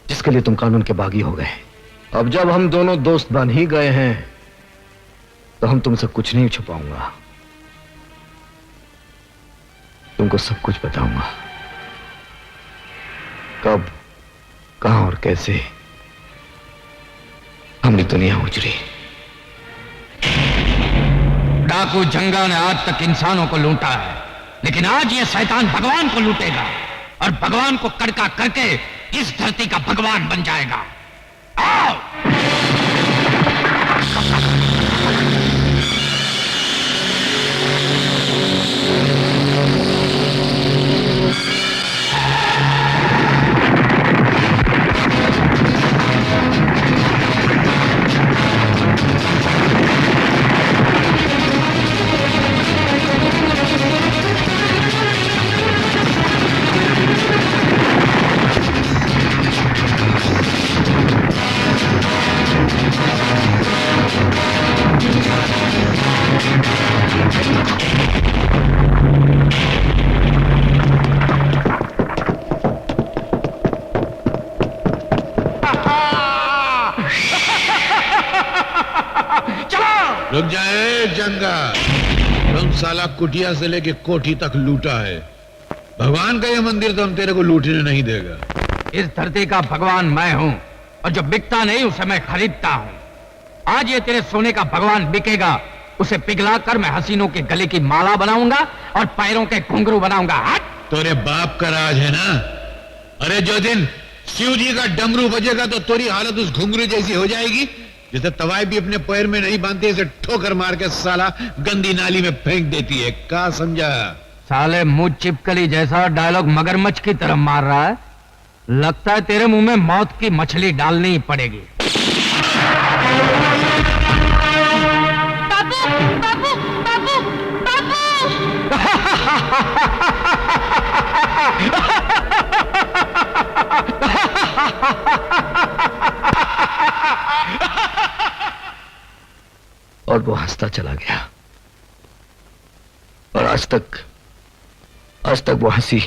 जिसके लिए तुम कानून के बागी हो गए? अब जब हम दोनों दोस्त बन ही गए हैं तो हम तुमसे कुछ नहीं छुपाऊंगा, तुमको सब कुछ बताऊंगा। कब, कहां और कैसे हमारी दुनिया उजड़ी। डाकू जंगा ने आज तक इंसानों को लूटा है, लेकिन आज ये शैतान भगवान को लूटेगा और भगवान को कड़का करके इस धरती का भगवान बन जाएगा। आओ! रुक जाए जंगा, तुम साला कुटिया से लेके कोठी तक लूटा है। भगवान का ये मंदिर तो हम तेरे को लूटने नहीं देगा। इस धरती का भगवान मैं हूं और जो बिकता नहीं उसे मैं खरीदता हूं। आज ये तेरे सोने का भगवान बिकेगा, उसे पिघला कर मैं हसीनों के गले की माला बनाऊंगा और पैरों के घुंघरू बनाऊंगा। तेरे बाप का राज है ना? अरे जो दिन शिव जी का डमरू बजेगा तो तेरी हालत उस घुंघरू जैसी हो जाएगी जैसे तवाई भी अपने पैर में नहीं बांधती, इसे ठोकर मार के साला गंदी नाली में फेंक देती है। क्या समझा? साले मुंह चिपकली जैसा डायलॉग मगरमच्छ की तरह मार रहा है। लगता है तेरे मुंह में मौत की मछली डालनी ही पड़ेगी। बाबू, बाबू, बाबू, और वो हंसता चला गया और आज तक वो हंसी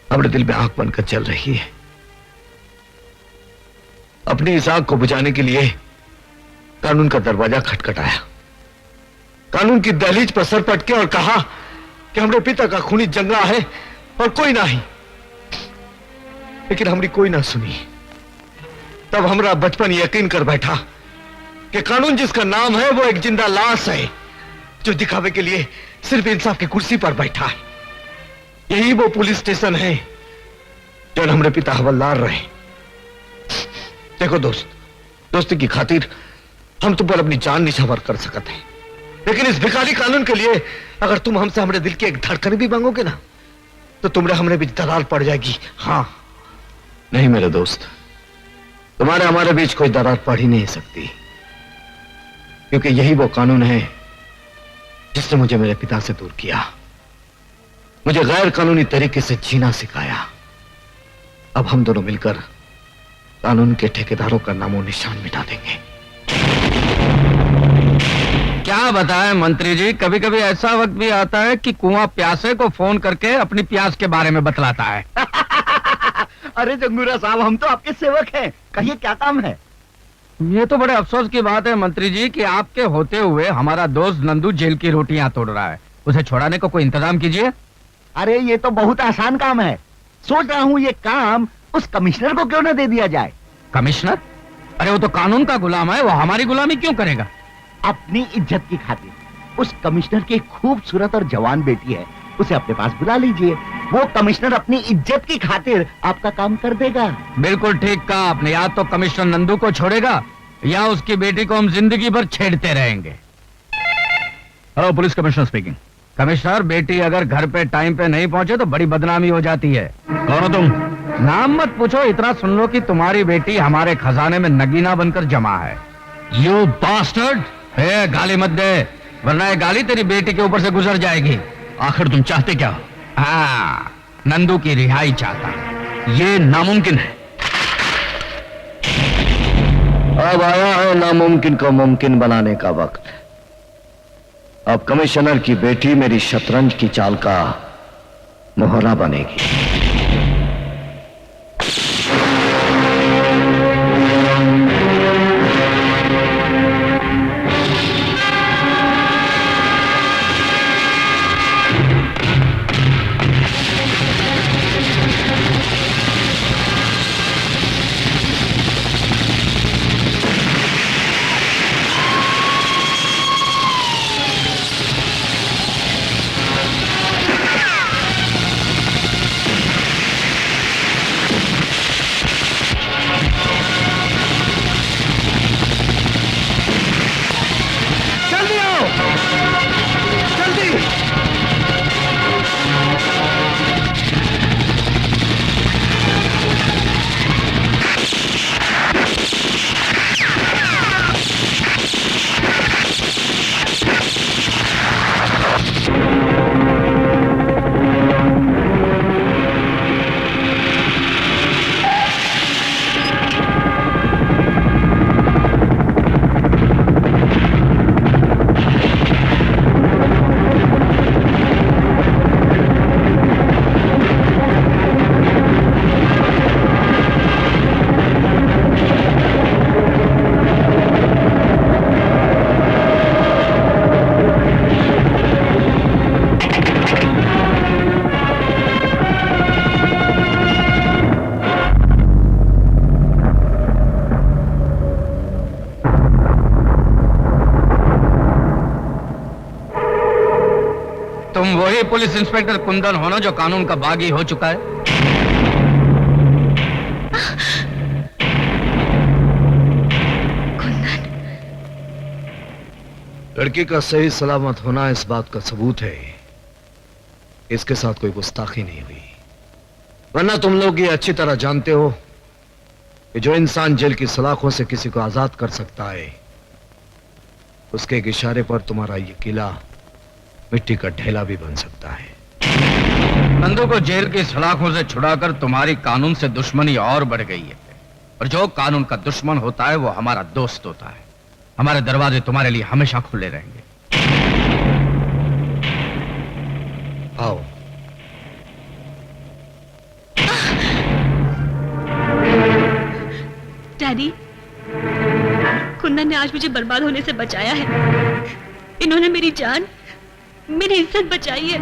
अपने दिल में आंख बनकर चल रही है। अपनी इस आंख को बुझाने के लिए कानून का दरवाजा खटखटाया, कानून की दहलीज पर सर पटके और कहा कि हमारे पिता का खूनी जंगा है और कोई नहीं। लेकिन हमारी कोई ना सुनी। तब हमारा बचपन यकीन कर बैठा कि कानून जिसका नाम है वो एक जिंदा लाश है जो दिखावे के लिए सिर्फ इंसाफ की कुर्सी पर बैठा है। यही वो पुलिस स्टेशन है जो हमारे पिता हवलदार रहे। देखो दोस्त, दोस्ती की खातिर हम तुम पर अपनी जान निछावर कर सकते हैं, लेकिन इस भिखारी कानून के लिए अगर तुम हमसे हमारे दिल की एक धड़कन भी मांगोगे ना तो तुम्हारे हमने बीच दरार पड़ जाएगी। हाँ नहीं मेरे दोस्त, तुम्हारे हमारे बीच कोई दरार पड़ ही नहीं सकती, क्योंकि यही वो कानून है जिसने मुझे मेरे पिता से दूर किया, मुझे गैर कानूनी तरीके से जीना सिखाया। अब हम दोनों मिलकर कानून के ठेकेदारों का नामो निशान मिटा देंगे। क्या बताएं मंत्री जी, कभी कभी ऐसा वक्त भी आता है कि कुआं प्यासे को फोन करके अपनी प्यास के बारे में बतलाता है। अरे जंगूरा साहब, हम तो आपके सेवक हैं, कहिए क्या काम है? ये तो बड़े अफसोस की बात है मंत्री जी कि आपके होते हुए हमारा दोस्त नंदू जेल की रोटियां तोड़ रहा है। उसे छुड़ाने को कोई इंतजाम कीजिए। अरे ये तो बहुत आसान काम है। सोच रहा हूँ ये काम उस कमिश्नर को क्यों न दे दिया जाए। कमिश्नर? अरे वो तो कानून का गुलाम है, वो हमारी गुलामी क्यों करेगा? अपनी इज्जत की खातिर उस कमिश्नर की खूबसूरत और जवान बेटी है, उसे अपने पास बुला लीजिए। वो कमिश्नर अपनी इज्जत की खातिर आपका काम कर देगा। बिल्कुल ठीक कहा आपने। या तो कमिश्नर नंदू को छोड़ेगा या उसकी बेटी को हम जिंदगी भर छेड़ते रहेंगे। Hello, police commissioner speaking. Commissioner, बेटी अगर घर पे टाइम पे नहीं पहुंचे तो बड़ी बदनामी हो जाती है। कौन हो तुम? नाम मत पूछो, इतना सुन लो कि तुम्हारी बेटी हमारे खजाने में नगीना बनकर जमा है। You bastard! गाली मत दे, वरना ये गाली तेरी बेटी के ऊपर से गुजर जाएगी। आखिर तुम चाहते क्या? हाँ, नंदू की रिहाई चाहता। ये नामुमकिन है। अब आया है नामुमकिन को मुमकिन बनाने का वक्त। अब कमिश्नर की बेटी मेरी शतरंज की चाल का मोहरा बनेगी। तुम वही पुलिस इंस्पेक्टर कुंदन हो ना जो कानून का बागी हो चुका है? लड़की का सही सलामत होना इस बात का सबूत है इसके साथ कोई गुस्ताखी नहीं हुई। वरना तुम लोग ये अच्छी तरह जानते हो कि जो इंसान जेल की सलाखों से किसी को आजाद कर सकता है, उसके एक इशारे पर तुम्हारा ये किला मिट्टी का ढेला भी बन सकता है। नंदू को जेल की सलाखों से छुड़ाकर तुम्हारी कानून से दुश्मनी और बढ़ गई है। और जो कानून का दुश्मन होता है वो हमारा दोस्त होता है। हमारे दरवाजे तुम्हारे लिए हमेशा खुले रहेंगे। आओ। डैडी, कुंदन ने आज मुझे बर्बाद होने से बचाया है। इन्होंने मेरी जान, मेरी इज्जत बचाई है।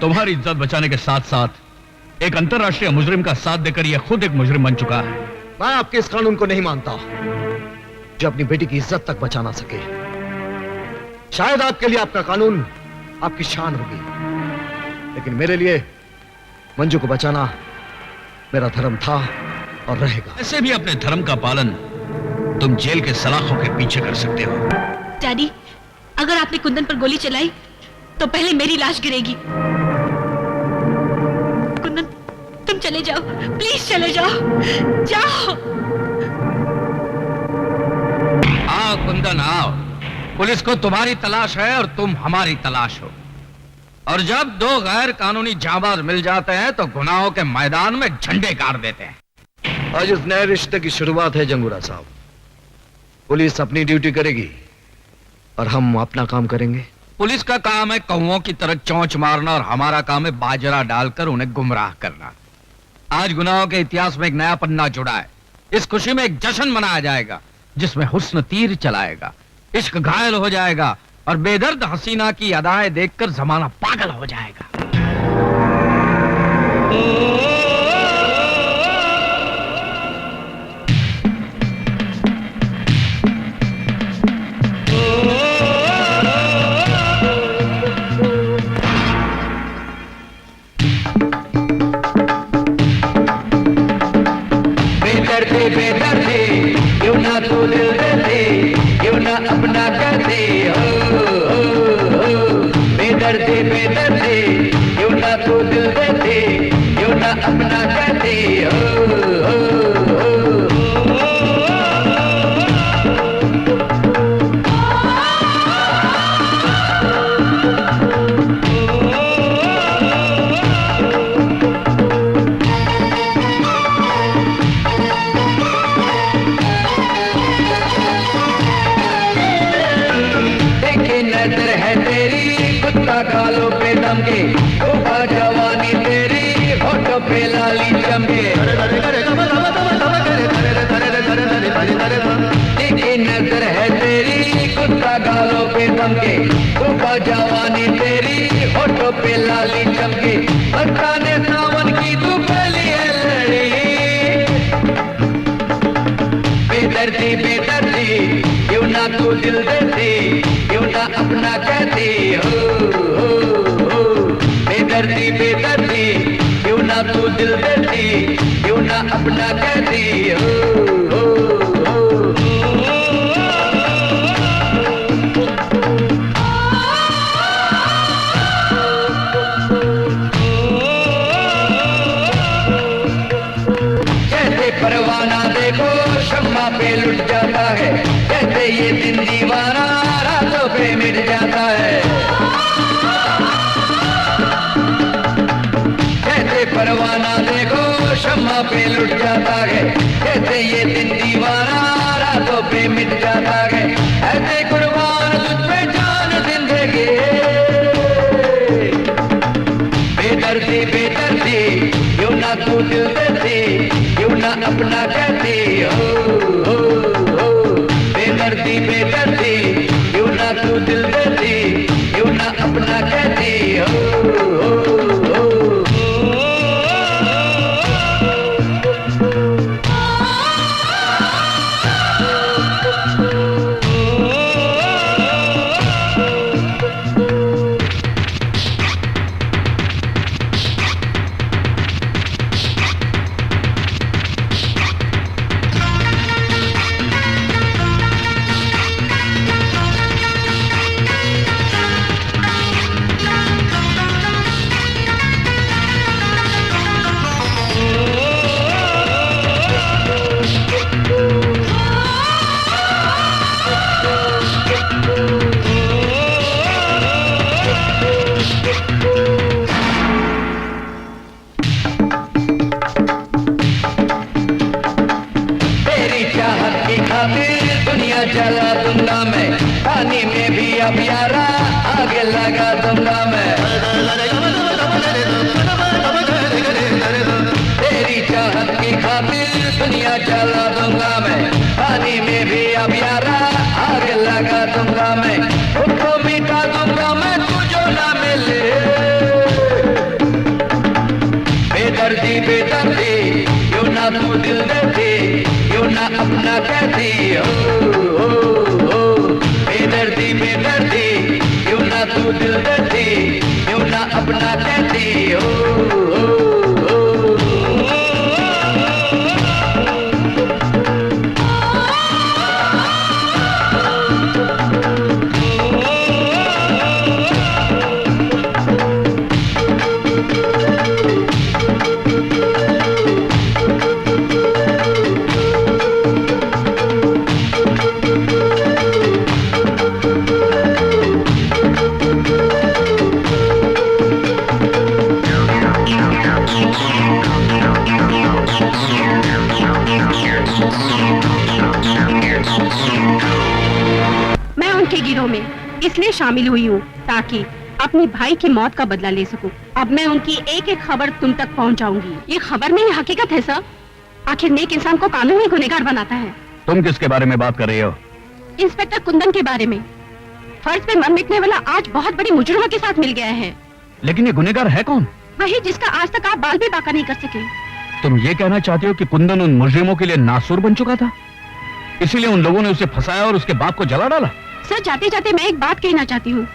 तुम्हारी इज्जत बचाने के साथ साथ एक अंतर्राष्ट्रीय मुजरिम का साथ देकर यह खुद एक मुजरिम बन चुका है। मैं आपके इस कानून को नहीं मानता जो अपनी बेटी की इज्जत तक बचा ना सके। शायद आपके लिए आपका कानून आपकी शान होगी, लेकिन मेरे लिए मंजू को बचाना मेरा धर्म था और रहेगा। ऐसे भी अपने धर्म का पालन तुम जेल के सलाखों के पीछे कर सकते हो। डैडी, अगर आपने कुंदन पर गोली चलाई तो पहले मेरी लाश गिरेगी। कुंदन, तुम चले जाओ, प्लीज चले जाओ, जाओ। आओ कुंदन, आओ। पुलिस को तुम्हारी तलाश है और तुम हमारी तलाश हो। और जब दो गैर कानूनी जाबाज मिल जाते हैं तो गुनाहों के मैदान में झंडे गाड़ देते हैं। आज इस नए रिश्ते की शुरुआत है जंगूरा साहब। पुलिस अपनी ड्यूटी करेगी और हम अपना काम करेंगे। पुलिस का काम है कौओं की तरह चोंच मारना और हमारा काम है बाजरा डालकर उन्हें गुमराह करना। आज गुनाहों के इतिहास में एक नया पन्ना जुड़ा है। इस खुशी में एक जश्न मनाया जाएगा जिसमें हुस्न तीर चलाएगा, इश्क घायल हो जाएगा और बेदर्द हसीना की अदाएं देखकर जमाना पागल हो जाएगा। बेदर्दी क्यों ना तू दिल दे दे, क्यों ना अपना कर दे, बेदर्दी क्यों ना तू दिल दे दे, क्यों ना अपना कर दे, गालों पे दम के तोबा जवानी तेरी होठों पे लाली चमके, देखी नजर है तेरी कुत्ता गालों पे दम के तोबा जवानी तेरी होठों पे लाली चमके, बरसाने सावन की तू पहली है लड़ी, बेदर्दी क्यों ना तू दिल देती, क्यों ना अपना कहती, बेदर्दी क्यों ना तू दिल देती, क्यों ना अपना कहती, जैसे परवाना देखो शम्मा पे लुट जाता है, जैसे ये दिन दीवाना रातों पे मिट जाता है, जैसे परवाना देखो शम्मा पे लुट जाता है, जैसे ये दिन दीवाना रातों पे मिट जाता है, ऐसे कुर्बान तुझ पे जान जिंदगी, बेदर्दी क्यों ना तू दिल देती, क्यों ना अपना कहती, बेदर्दी क्यों ना तू दिल देती, क्यों ना अपना कहती, जला दूंगा मैं, पानी में भी अब यारा आगे लगा दूंगा मैं, तेरी चाहत की खातिर दुनिया जला दूंगा मैं, पानी में भी अब यारा आगे लगा दूंगा मैं, खुद को मिटा दूंगा मैं तुझो ना मिले, बेदर्दी क्यों ना तू दिल देती, क्यों ना अपना कहती, बेदर्दी क्यों ना तू दिल देती, क्यों ना अपना कहती, इसलिए शामिल हुई हूँ ताकि अपने भाई की मौत का बदला ले सकूं। अब मैं उनकी एक एक खबर तुम तक पहुँचाऊंगी। ये खबर नहीं हकीकत है सर। आखिर नेक इंसान को कानून ही गुनहगार बनाता है। तुम किसके बारे में बात कर रही हो? इंस्पेक्टर कुंदन के बारे में। फर्ज पे मर मिटने वाला आज बहुत बड़ी मुजरिमों के साथ मिल गया है। लेकिन ये गुनहगार है कौन? वही जिसका आज तक आप बाल भी बाका नहीं कर सके। तुम ये कहना चाहते हो कि कुंदन उन मुजरिमों के लिए नासूर बन चुका था, इसीलिए उन लोगों ने उसे फंसाया और उसके बाप को जला डाला? सर, जाते जाते मैं एक बात कहना चाहती हूँ।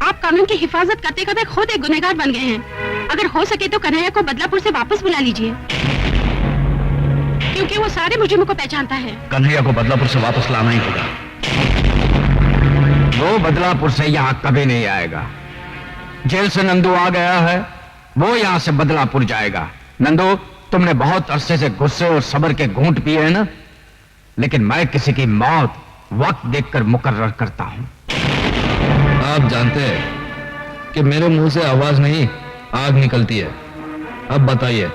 आप कानून की हिफाजत करते करते खुद एक गुनहगार बन गए हैं। अगर हो सके तो कन्हैया को बदलापुर से वापस बुला लीजिए, क्योंकि वो सारे मुजरिमों को पहचानता है। कन्हैया को बदलापुर से वापस लाना ही होगा। वो बदलापुर से यहाँ कभी नहीं आएगा। जेल से नंदू आ गया है, वो यहाँ से बदलापुर जाएगा। नंदू, तुमने बहुत अरसे से गुस्से और सब्र के घूंट पिए हैं ना, लेकिन मैं किसी की मौत वक्त देखकर मुकर्रर करता हूँ। आप जानते हैं कि मेरे मुंह से आवाज नहीं आग निकलती है। अब बताइए,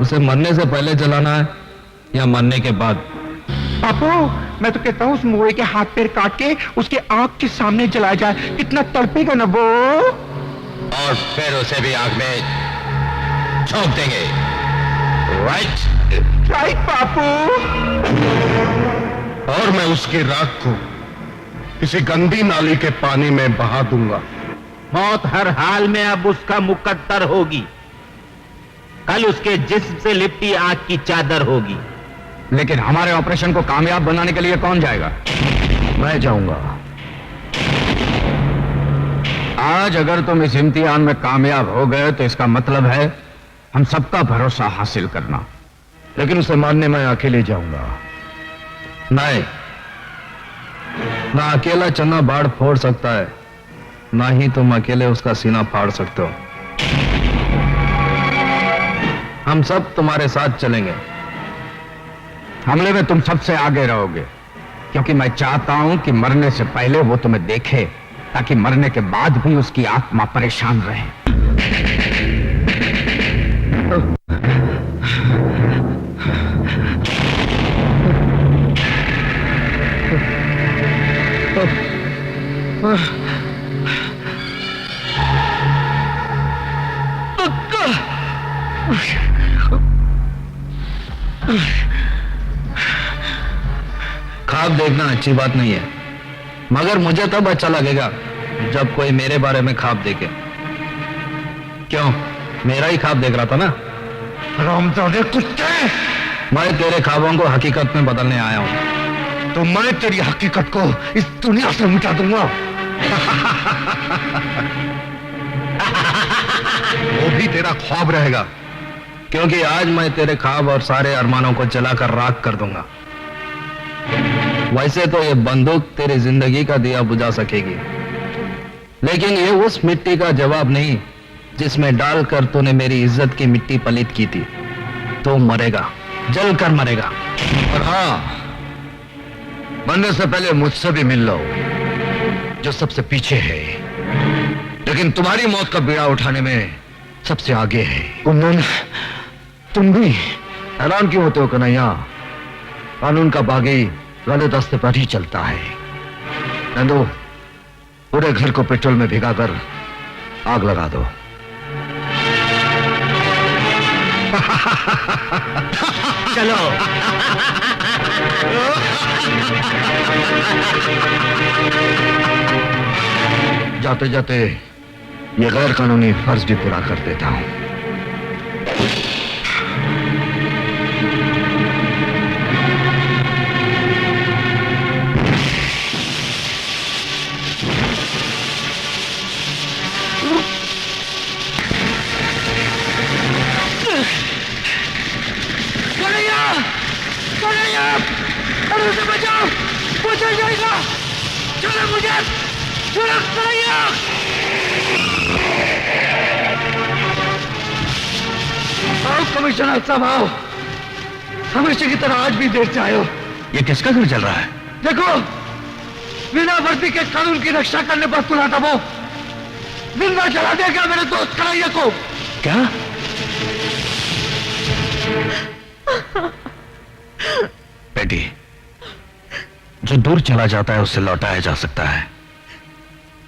उसे मरने से पहले जलाना है या मरने के बाद? पापू, मैं तो कहता हूँ उस मुए के हाथ पैर काट के उसके आंख के सामने जलाया जाए, कितना तड़पेगा ना वो। और फिर उसे भी आग में झोंक देंगे। Right right Papu. और मैं उसकी राख को किसी गंदी नाली के पानी में बहा दूंगा। मौत हर हाल में अब उसका मुकद्दर होगी। कल उसके जिस्म से लिपटी आग की चादर होगी। लेकिन हमारे ऑपरेशन को कामयाब बनाने के लिए कौन जाएगा? मैं जाऊंगा। आज अगर तुम इस इम्तिहान में कामयाब हो गए तो इसका मतलब है हम सबका भरोसा हासिल करना। लेकिन उसे मारने मैं अकेले जाऊंगा। नहीं, ना अकेला चन्ना बाढ़ फोड़ सकता है, ना ही तुम अकेले उसका सीना फाड़ सकते हो। हम सब तुम्हारे साथ चलेंगे। हमले में तुम सबसे आगे रहोगे, क्योंकि मैं चाहता हूं कि मरने से पहले वो तुम्हें देखे, ताकि मरने के बाद भी उसकी आत्मा परेशान रहे। ख्वाब देखना अच्छी बात नहीं है, मगर मुझे तब अच्छा लगेगा जब कोई मेरे बारे में ख्वाब देखे। क्यों, मेरा ही ख्वाब देख रहा था ना? रामजादे कुत्ते, मैं तेरे ख्वाबों को हकीकत में बदलने आया हूं। तो मैं तेरी हकीकत को इस दुनिया से मिटा दूंगा। वो भी तेरा ख्वाब रहेगा, क्योंकि आज मैं तेरे ख्वाब और सारे अरमानों को जलाकर राख कर दूंगा। वैसे तो ये बंदूक तेरी जिंदगी का दिया बुझा सकेगी, लेकिन ये उस मिट्टी का जवाब नहीं जिसमें डालकर तूने मेरी इज्जत की मिट्टी पलीत की थी। तो मरेगा, जलकर मरेगा। और हाँ, मरने से पहले मुझसे भी मिल लो, जो सबसे पीछे है, लेकिन तुम्हारी मौत का बीड़ा उठाने में सबसे आगे है। कुंदन, तुम भी हैरान क्यों होते हो कन्हैया? कानून का बागी गलत रास्ते पर ही चलता है। नंदू, पूरे घर को पेट्रोल में भिगाकर आग लगा दो। चलो। जाते जाते ये गैर कानूनी फर्ज भी पूरा कर देता हूं। अरे उसे बचाओ, वो चल जाएगा। चलो मुझे, चलो कन्हैया। आओ कमिश्नर साहब, आओ। हमेशा की तरह आज भी देर से आए हो। ये किसका घर चल रहा है? देखो, बिना वर्दी के कानून की रक्षा करने पर तुला था वो जिंदा जला देगा मेरे दोस्त कन्हैया को। क्या? बेटी, जो दूर चला जाता है उसे लौटाया जा सकता है,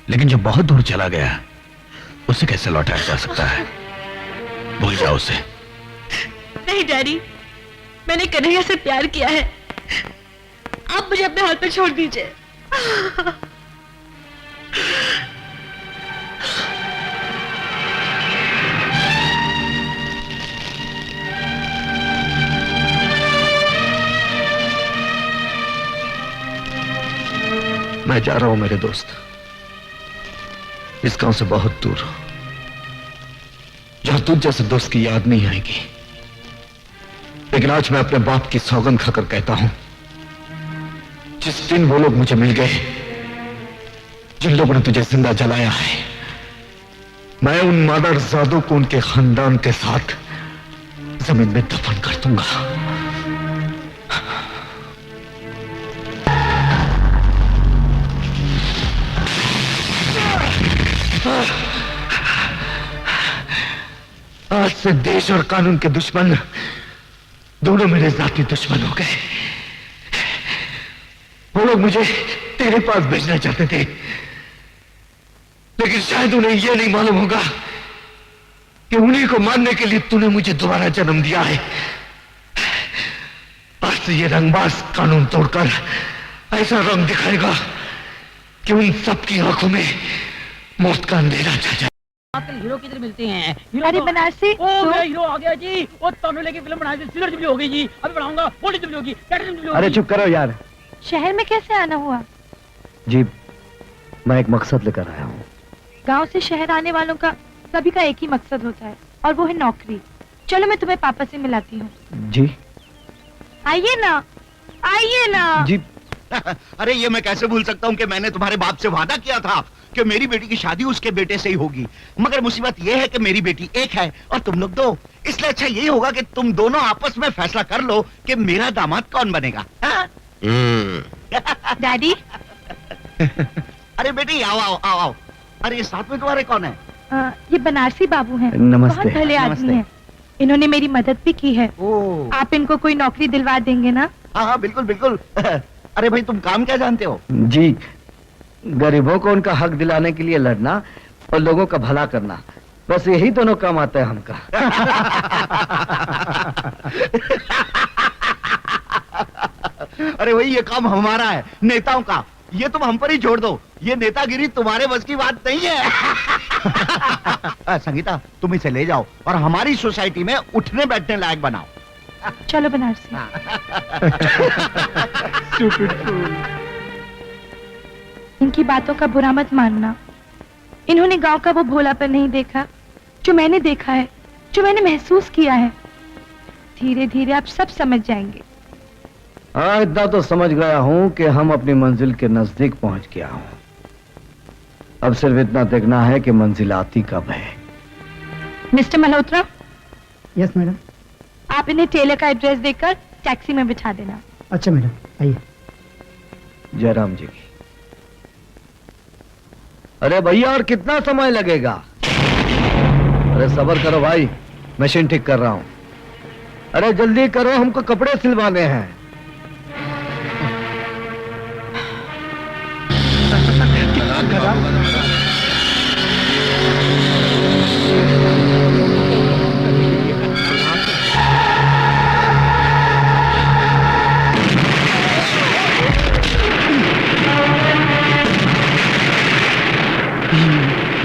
लेकिन जो बहुत दूर चला गया उसे कैसे लौटाया जा सकता है? भूल जाओ उसे। नहीं डैडी, मैंने कन्हैया से प्यार किया है। आप मुझे अपने हाथ पे छोड़ दीजिए। मैं जा रहा हूं मेरे दोस्त, इस गांव से बहुत दूर, जहां तुझ जैसे दोस्त की याद नहीं आएगी। लेकिन आज मैं अपने बाप की सौगंध खाकर कहता हूं, जिस दिन वो लोग मुझे मिल गए जिन लोगों ने तुझे जिंदा जलाया है, मैं उन मादरजादों को उनके खानदान के साथ जमीन में दफन कर दूंगा। आज से देश और कानून के दुश्मन दोनों मेरे जाती दुश्मन हो गए। वो लोग मुझे तेरे पास भेजना चाहते थे, लेकिन शायद उन्हें यह नहीं मालूम होगा कि उन्हीं को मारने के लिए तूने मुझे दोबारा जन्म दिया है। आज से ये रंगबाज कानून तोड़कर ऐसा रंग दिखाएगा कि उन सबकी आंखों में मौत का अंधेरा छा जाए। हीरो किधर मिलते हैं? अरे बनारसी, मेरा हीरो आ गया जी। वो तमिल की फिल्म बनाई थी, सिल्वर जुबली हो गई जी। अभी बनाऊंगा, गोल्डन जुबली होगी, प्लैटिनम जुबली होगी। अरे चुप करो यार। शहर में कैसे आना हुआ? जी, मैं एक मकसद लेकर आया हूँ। गांव से शहर आने वालों का सभी का एक ही मकसद होता है, और वो है नौकरी। चलो मैं तुम्हें पापा से मिलाती हूँ। जी आइए ना, आइए ना। जी। अरे ये मैं कैसे भूल सकता हूँ कि मैंने तुम्हारे बाप से वादा किया था कि मेरी बेटी की शादी उसके बेटे से ही होगी। मगर मुसीबत ये है कि मेरी बेटी एक है और तुम लोग दो। इसलिए अच्छा यही होगा कि तुम दोनों आपस में फैसला कर लो कि मेरा दामाद कौन बनेगा। डैडी। अरे बेटी आओ आओ आओ आओ। अरे ये साथ में तुम्हारे कौन है? ये बनारसी बाबू हैं। नमस्ते। बहुत भले आदमी हैं। इन्होंने मेरी मदद भी की है। आप इनको कोई नौकरी दिलवा देंगे ना? हाँ हाँ बिल्कुल बिल्कुल। अरे भाई तुम काम क्या जानते हो? जी, गरीबों को उनका हक दिलाने के लिए लड़ना और लोगों का भला करना, बस यही दोनों काम आता है हमका। अरे भाई ये काम हमारा है, नेताओं का। ये तुम हम पर ही छोड़ दो, ये नेतागिरी तुम्हारे बस की बात नहीं है। संगीता तुम इसे ले जाओ और हमारी सोसाइटी में उठने बैठने लायक बनाओ। चलो बनारसी। इनकी बातों का बुरा मत मानना। इन्होंने गांव का वो भोलापन नहीं देखा जो मैंने देखा है, जो मैंने महसूस किया है। धीरे धीरे आप सब समझ जाएंगे। हाँ, इतना तो समझ गया हूँ कि हम अपनी मंजिल के नजदीक पहुंच गया हूँ। अब सिर्फ इतना देखना है कि मंजिल आती कब है। मिस्टर मल्होत्रा। Yes madam. आप इन्हें टेलर का एड्रेस देकर टैक्सी में बिठा देना। अच्छा मैडम, आइए। जयराम जी की। अरे भैया और कितना समय लगेगा? अरे सब्र करो भाई, मशीन ठीक कर रहा हूं। अरे जल्दी करो, हमको कपड़े सिलवाने हैं।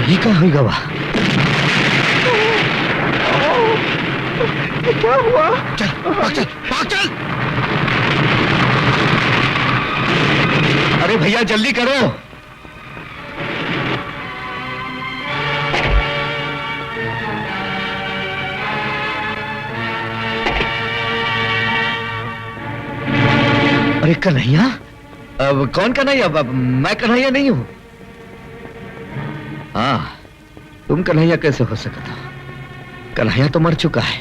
ये क्या हुई गवा? क्या हुआ? चल, भाग चल, भाग चल। अरे भैया जल्दी करो। अरे कन्हैया? अब कौन कन्हैया? मैं कन्हैया नहीं हूं। हाँ, तुम कन्हैया कैसे हो सकता? कन्हैया तो मर चुका है।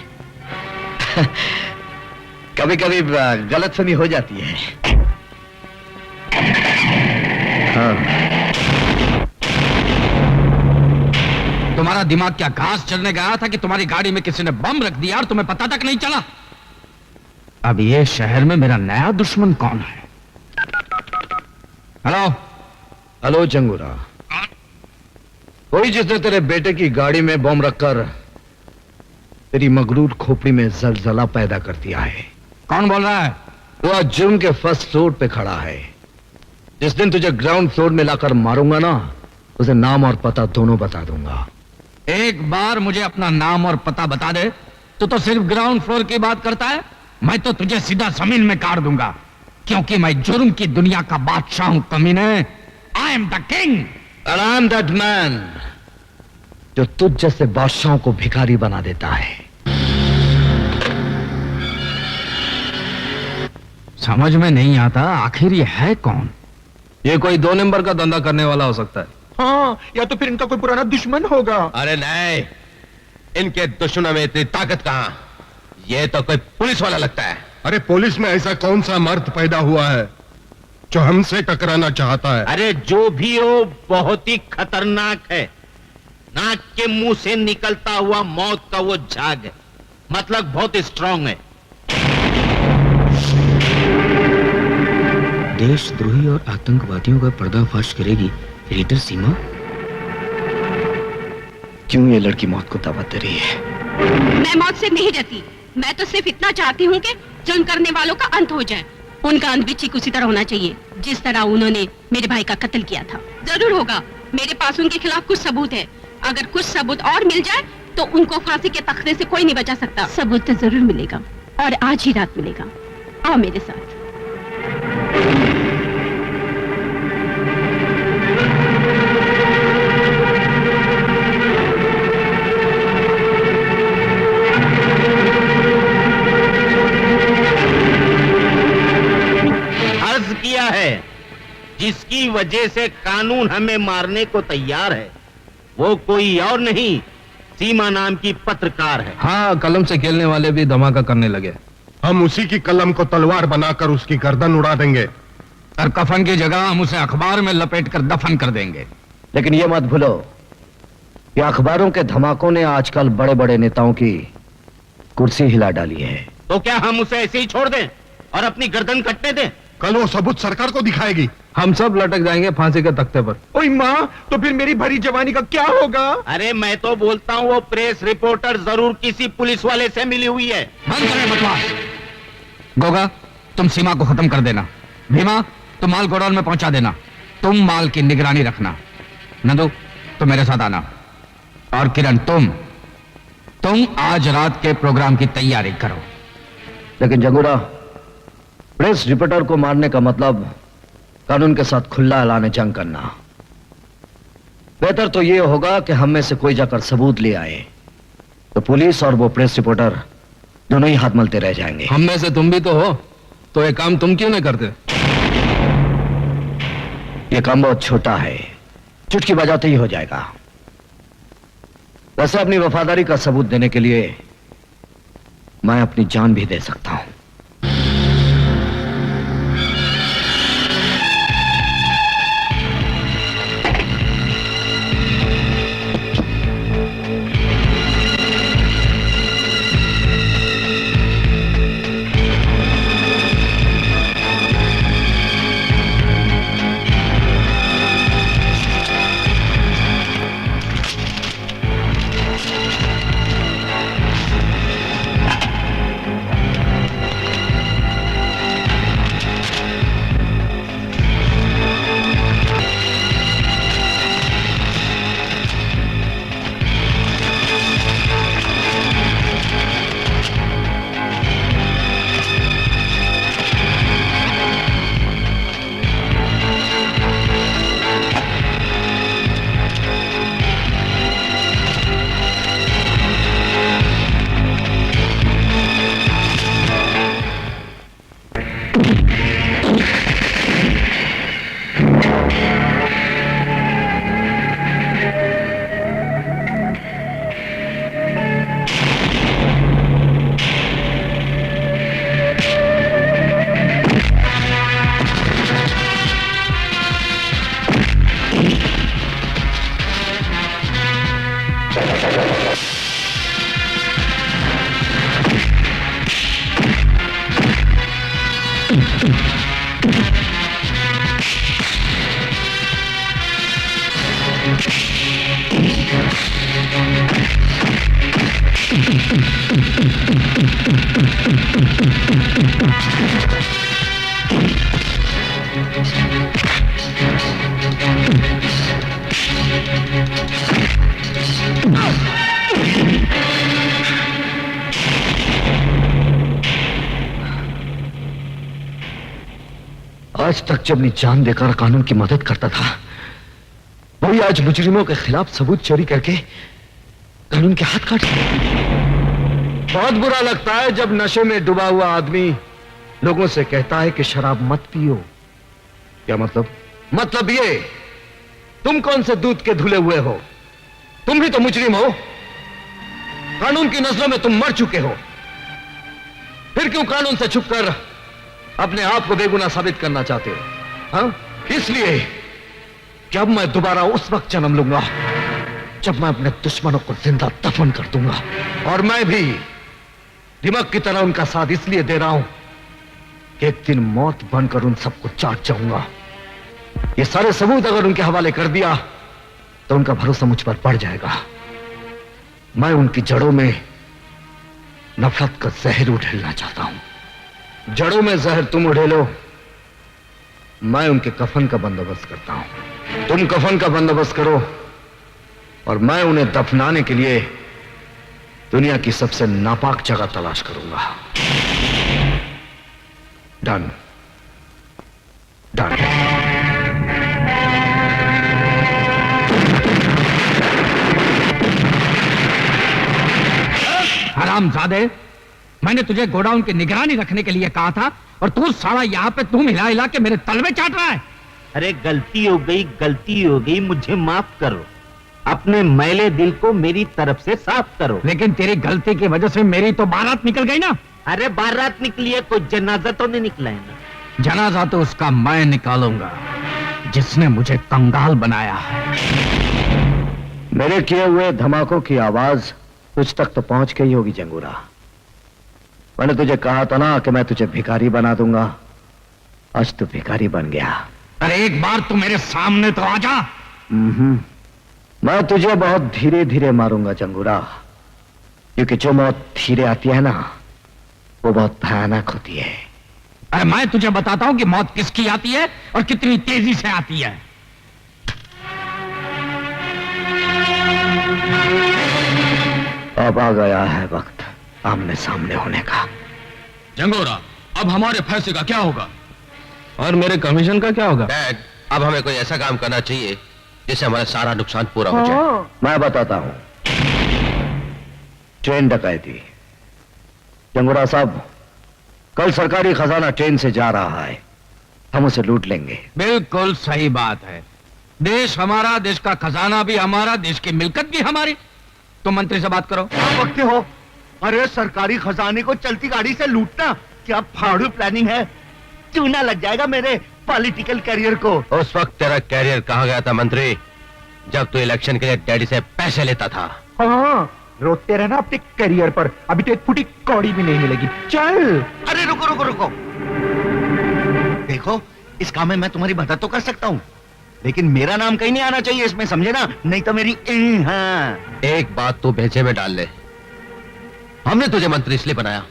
कभी कभी गलतफहमी हो जाती है। हाँ। तुम्हारा दिमाग क्या घास चढ़ने गया था कि तुम्हारी गाड़ी में किसी ने बम रख दिया और तुम्हें पता तक नहीं चला? अब ये शहर में मेरा नया दुश्मन कौन है? हेलो। हेलो जंगूरा। वही जिसने तेरे बेटे की गाड़ी में बम रखकर तेरी मगरूर खोपड़ी में जलजला पैदा कर दिया है। कौन बोल रहा है? वो आज जुर्म के फर्स्ट फ्लोर पे खड़ा है। जिस दिन तुझे ग्राउंड फ्लोर में लाकर मारूंगा ना, उसे नाम और पता दोनों बता दूंगा। एक बार मुझे अपना नाम और पता बता दे तो सिर्फ ग्राउंड फ्लोर की बात करता है। मैं तो तुझे सीधा जमीन में काट दूंगा, क्योंकि मैं जुर्म की दुनिया का बादशाह हूं कमीने। I am the king and I am that man जो तुझ जैसे बादशाहों को भिखारी बना देता है। समझ में नहीं आता आखिर ये है कौन? ये कोई 2 नंबर का धंधा करने वाला हो सकता है। हाँ, या तो फिर इनका कोई पुराना दुश्मन होगा। अरे नहीं, इनके दुश्मनों में इतनी ताकत कहां? ये तो कोई पुलिस वाला लगता है। अरे पुलिस में ऐसा कौन सा मर्द पैदा हुआ है जो हमसे टकराना चाहता है? अरे जो भी हो बहुत ही खतरनाक है। नाक के मुंह से निकलता हुआ मौत का वो झाग है, मतलब बहुत स्ट्रांग है। देशद्रोही और आतंकवादियों का पर्दाफाश करेगी रीडर सीमा। क्यों ये लड़की मौत को दावत दे रही है? मैं मौत से नहीं डरती, मैं तो सिर्फ इतना चाहती हूँ कि जुल्म करने वालों का अंत हो जाए। उनका अंत भी ठीक उसी तरह होना चाहिए जिस तरह उन्होंने मेरे भाई का कत्ल किया था। जरूर होगा, मेरे पास उनके खिलाफ कुछ सबूत है। अगर कुछ सबूत और मिल जाए तो उनको फांसी के तख्ते से कोई नहीं बचा सकता। सबूत तो जरूर मिलेगा और आज ही रात मिलेगा। आओ मेरे साथ। अर्ज किया है जिसकी वजह से कानून हमें मारने को तैयार है वो कोई और नहीं, सीमा नाम की पत्रकार है। हाँ, कलम से खेलने वाले भी धमाका करने लगे। हम उसी की कलम को तलवार बनाकर उसकी गर्दन उड़ा देंगे और कफन की जगह हम उसे अखबार में लपेटकर दफन कर देंगे। लेकिन ये मत भूलो कि अखबारों के धमाकों ने आजकल बड़े बड़े नेताओं की कुर्सी हिला डाली है। तो क्या हम उसे ऐसे ही छोड़ दें और अपनी गर्दन कटने दें? कल वो सबूत सरकार को दिखाएगी। हम सब लटक जाएंगे फांसी के तख्ते पर। ओए माँ, तो फिर मेरी भरी जवानी का क्या होगा? अरे मैं तो बोलता हूँ वो प्रेस रिपोर्टर जरूर किसी पुलिस वाले से मिली हुई है। बंद करें बकवास। गोगा, तुम सीमा को खत्म कर देना। भीमा, तुम माल गोडाउन में पहुंचा देना। तुम माल की निगरानी रखना। नंदू, तुम मेरे साथ आना। और किरण, तुम आज रात के प्रोग्राम की तैयारी करो। लेकिन जगूरा, प्रेस रिपोर्टर को मारने का मतलब कानून के साथ खुला ऐलान जंग करना। बेहतर तो यह होगा कि हम में से कोई जाकर सबूत ले आए, तो पुलिस और वो प्रेस रिपोर्टर दोनों ही हाथ मलते रह जाएंगे। हम में से तुम भी तो हो, तो ये काम तुम क्यों नहीं करते? ये काम बहुत छोटा है, चुटकी बजाते ही हो जाएगा। वैसे अपनी वफादारी का सबूत देने के लिए मैं अपनी जान भी दे सकता हूं। आज तक जब मैं जान देकर कानून की मदद करता था, वही आज मुजरिमों के खिलाफ सबूत चोरी करके कानून के हाथ काट बहुत बुरा लगता है जब नशे में डूबा हुआ आदमी लोगों से कहता है कि शराब मत पियो। क्या मतलब ये, तुम कौन से दूध के धुले हुए हो? तुम भी तो मुजरिम हो। कानून की नजरों में तुम मर चुके हो। फिर क्यों कानून से छुपकर अपने आप को बेगुनाह साबित करना चाहते हो? हाँ, इसलिए कि अब मैं दोबारा उस वक्त जन्म लूंगा जब मैं अपने दुश्मनों को जिंदा दफन कर दूंगा। और मैं भी दिमाग की तरह उनका साथ इसलिए दे रहा हूं कि एक दिन मौत बनकर उन सबको चाट जाऊंगा। ये सारे सबूत अगर उनके हवाले कर दिया तो उनका भरोसा मुझ पर बढ़ जाएगा। मैं उनकी जड़ों में नफरत का जहर उड़ेलना चाहता हूं। जड़ों में जहर तुम उड़ेलो, मैं उनके कफन का बंदोबस्त करता हूं। तुम कफन का बंदोबस्त करो और मैं उन्हें दफनाने के लिए दुनिया की सबसे नापाक जगह तलाश करूंगा। Done done. हरामजादे, मैंने तुझे गोडाउन की निगरानी रखने के लिए कहा था और तू साला यहाँ पे तुम हिला हिला के मेरे तलवे चाट रहा है। अरे गलती हो गई, मुझे माफ करो। अपने मैले दिल को मेरी तरफ से साफ करो। लेकिन तेरी गलती की वजह से मेरी तो बारात निकल गई ना। अरे बारात निकली है, कोई जनाजा तो नहीं निकला है ना। जनाजा तो उसका मैं निकालूंगा जिसने मुझे कंगाल बनाया है। मेरे किए हुए धमाकों की आवाज तुझ तक तो पहुंच गई होगी जंगूरा। मैंने तुझे कहा था ना कि मैं तुझे भिखारी बना दूंगा। आज तू भिखारी बन गया। अरे एक बार तू मेरे सामने तो आ जा। मैं तुझे बहुत धीरे धीरे मारूंगा जंगूरा, क्योंकि जो मौत धीरे आती है ना वो बहुत भयानक होती है। अरे मैं तुझे बताता हूं कि मौत किसकी आती है और कितनी तेजी से आती है। अब आ गया है वक्त आमने सामने होने का। जंगोरा, अब हमारे फैसले का क्या होगा? और मेरे कमीशन का क्या होगा? डैड, अब हमें कोई ऐसा काम करना चाहिए जिससे हमारा सारा नुकसान पूरा हो जाए। मैं बताता हूं। ट्रेन डकैती। जंगूरा साहब, कल सरकारी खजाना ट्रेन से जा रहा है, हम उसे लूट लेंगे। बिल्कुल सही बात है। देश हमारा, देश का खजाना भी हमारा, देश की मिल्कत भी हमारी। तुम मंत्री से बात करो। वक्त हो। अरे सरकारी खजाने को चलती गाड़ी से लूटना क्या फाड़ू प्लानिंग है? चूना लग जाएगा मेरे पॉलिटिकल करियर को। उस वक्त तेरा कैरियर कहाँ गया था मंत्री, जब तू इलेक्शन के लिए डैडी से पैसे लेता था। हाँ, रोते रहना अपने करियर पर, अभी तो एक फुटी कौड़ी भी नहीं मिलेगी। चल। अरे रुको रुको रुको, देखो इस काम में मैं तुम्हारी मदद तो कर सकता हूँ, लेकिन मेरा नाम कहीं नहीं आना चाहिए इसमें, समझे ना? नहीं तो मेरी हाँ। एक बात तू भेजे में डाल ले, हमने तुझे मंत्री इसलिए बनाया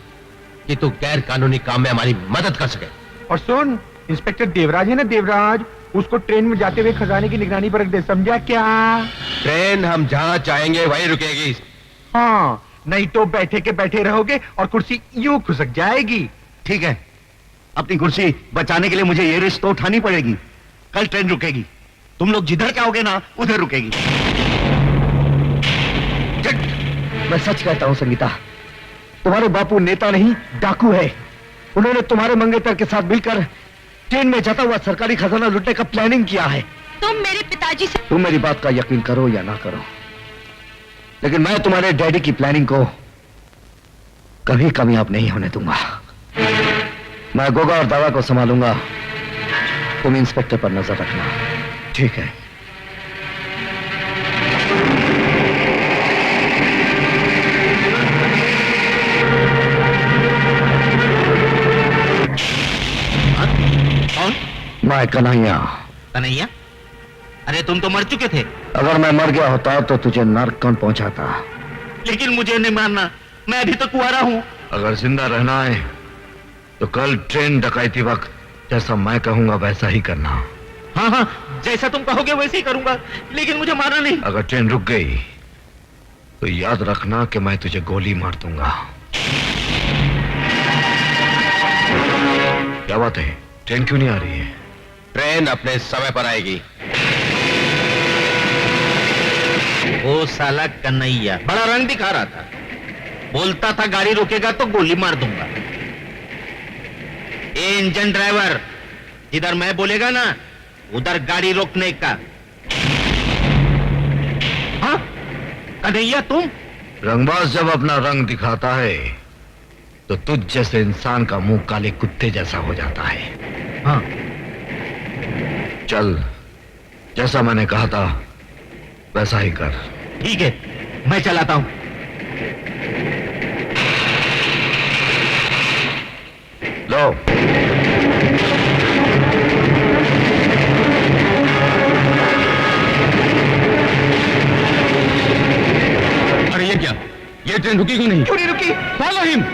कि तू गैर कानूनी काम में हमारी मदद कर सके। और सुन, इंस्पेक्टर देवराज है ना, देवराज, उसको ट्रेन में जाते हुए खजाने की निगरानी पर रख दे, समझा क्या? ट्रेन हम जहां चाहेंगे वहीं रुकेगी। हाँ, नहीं तो बैठे के बैठे रहोगे और कुर्सी यूं खुसक जाएगी। ठीक है, अपनी कुर्सी बचाने के लिए मुझे ये रिस्क तो उठानी पड़ेगी। कल ट्रेन रुकेगी, तुम लोग जिधर चाहोगे ना उधर रुकेगी। मैं सच कहता हूं संगीता, तुम्हारे बापू नेता नहीं डाकू है। उन्होंने तुम्हारे मंगेतर के साथ मिलकर ट्रेन में जाता हुआ सरकारी खजाना लूटने का प्लानिंग किया है। तुम मेरे पिताजी से तुम मेरी बात का यकीन करो या ना करो, लेकिन मैं तुम्हारे डैडी की प्लानिंग को कभी कामयाब नहीं होने दूंगा। मैं गोगा और दादा को संभालूंगा, तुम इंस्पेक्टर पर नजर रखना, ठीक है? कौन? मैं कन्हैया। कन्हैया? अरे तुम तो मर चुके थे। अगर मैं मर गया होता तो तुझे नर्क कौन पहुंचाता? लेकिन मुझे नहीं मारना, मैं अभी तो कुंवारा हूँ। अगर जिंदा रहना है तो कल ट्रेन डकैती वक्त जैसा मैं कहूंगा वैसा ही करना। हाँ हाँ, जैसा तुम कहोगे वैसे ही करूंगा, लेकिन मुझे मारना नहीं। अगर ट्रेन रुक गई तो याद रखना कि मैं तुझे गोली मार दूंगा। क्या बात है, ट्रेन क्यों नहीं आ रही है? ट्रेन अपने समय पर आएगी। वो साला कन्हैया बड़ा रंग दिखा रहा था, बोलता था गाड़ी रोकेगा तो गोली मार दूंगा। ए इंजन ड्राइवर, जिधर मैं बोलेगा ना उधर गाड़ी रोकने का। हाँ कन्हैया तुम? रंगबाज जब अपना रंग दिखाता है तो तुझ जैसे इंसान का मुंह काले कुत्ते जैसा हो जाता है। हाँ चल, जैसा मैंने कहा था वैसा ही कर। ठीक है, मैं चलाता हूं। लो। अरे ये क्या, ये ट्रेन रुकी क्यों नहीं? क्यों नहीं रुकी? Follow him.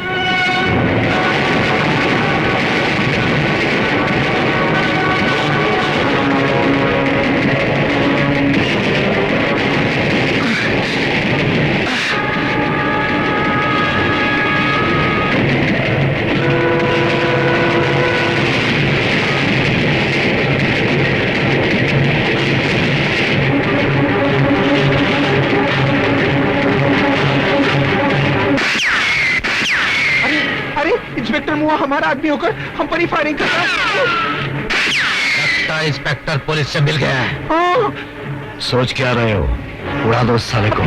इंस्पेक्टर मुआ हमारा आदमी होकर हम पर ही फायरिंग कर रहा है। लगता है इंस्पेक्टर पुलिस से मिल गया है। हाँ। सोच क्या रहे हो? उड़ा दो उस साले को।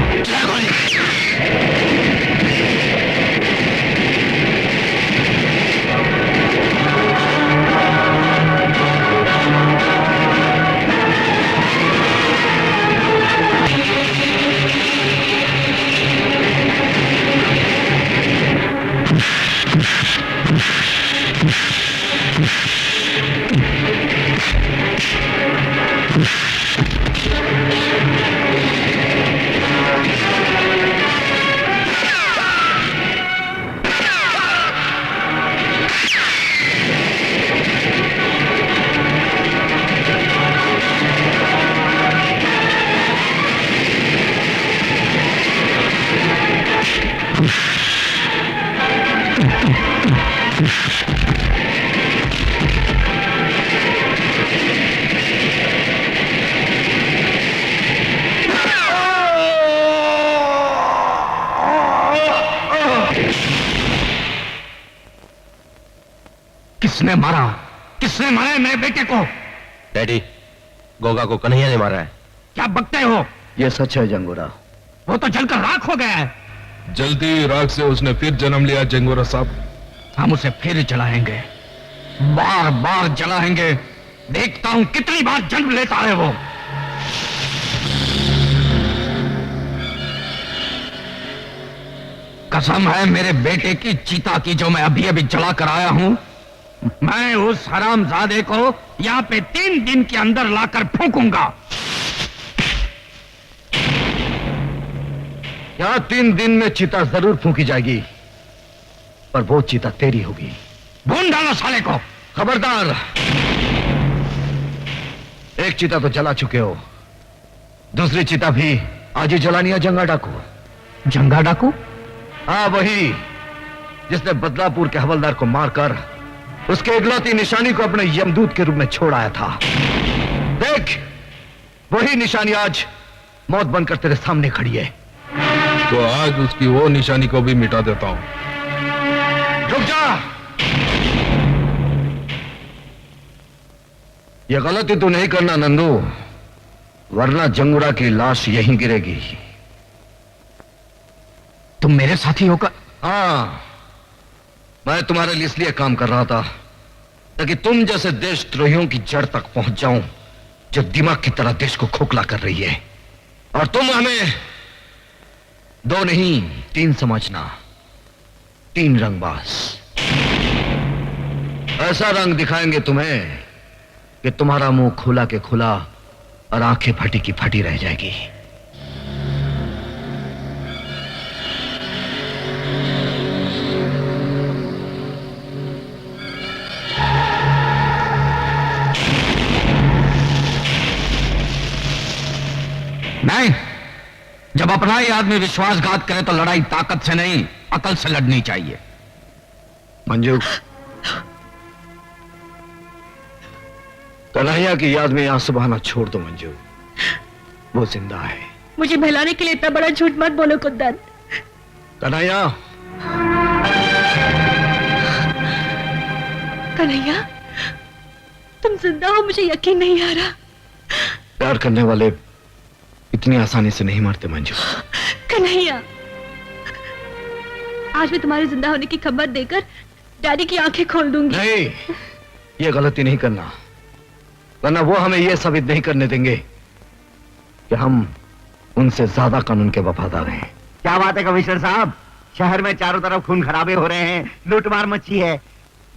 किसने मारा? किसने मारा है मेरे बेटे को? डैडी, गोगा को कन्हैया ने मारा है। क्या बकते हो? ये सच है जंगोरा। वो तो जलकर राख हो गया है। जल्दी राख से उसने फिर जन्म लिया जंगोरा साहब। हम उसे फिर जलाएंगे, बार बार जलाएंगे। देखता हूं कितनी बार जन्म लेता है वो। कसम है मेरे बेटे की चीता की जो मैं अभी अभी जला कर आया हूं। मैं उस हरामजादे को यहां पे 3 दिन के अंदर लाकर फूंकूंगा। यहां 3 दिन में चिता जरूर फूंकी जाएगी, पर वो चिता तेरी होगी। भून डालो साले को। खबरदार, एक चिता तो जला चुके हो, दूसरी चिता भी आज ही जलानी है। जंगा डाकू। जंगा डाकू? हाँ वही, जिसने बदलापुर के हवलदार को मारकर उसके इकलौती निशानी को अपने यमदूत के रूप में छोड़ आया था। देख, वही निशानी आज मौत बनकर तेरे सामने खड़ी है। तो आज उसकी वो निशानी को भी मिटा देता हूं। रुक जा। ये गलती तो नहीं करना नंदू, वरना जंगुरा की लाश यहीं गिरेगी। तुम मेरे साथी होकर? हाँ, मैं तुम्हारे लिए इसलिए काम कर रहा था ताकि तुम जैसे देशद्रोहियों की जड़ तक पहुंच जाऊं, जो दिमाग की तरह देश को खोखला कर रही है। और तुम हमें 2 नहीं 3 समझना। 3 रंगबाज। ऐसा रंग दिखाएंगे तुम्हें कि तुम्हारा मुंह खुला के खुला और आंखें फटी की फटी रह जाएगी। नहीं, जब अपना ही आदमी विश्वासघात करे तो लड़ाई ताकत से नहीं अकल से लड़नी चाहिए। मंजू, कन्हैया की याद में आंसू बहाना छोड़ दो मंजू। वो जिंदा है। मुझे बहलाने के लिए इतना बड़ा झूठ मत बोलो कुंदन। कन्हैया, कन्हैया, तुम जिंदा हो, मुझे यकीन नहीं आ रहा। प्यार करने वाले इतनी आसानी से नहीं मरते मंजू। कन्हैया, आज मैं तुम्हारे जिंदा होने की खबर देकर डैडी की आंखें खोल दूंगी। नहीं, ये गलती नहीं करना, वरना वो हमें ये साबित नहीं करने देंगे कि हम उनसे ज्यादा कानून के वफादार हैं। क्या बात है कमिश्नर साहब, शहर में चारों तरफ खून खराबे हो रहे हैं, लूटमार मची है,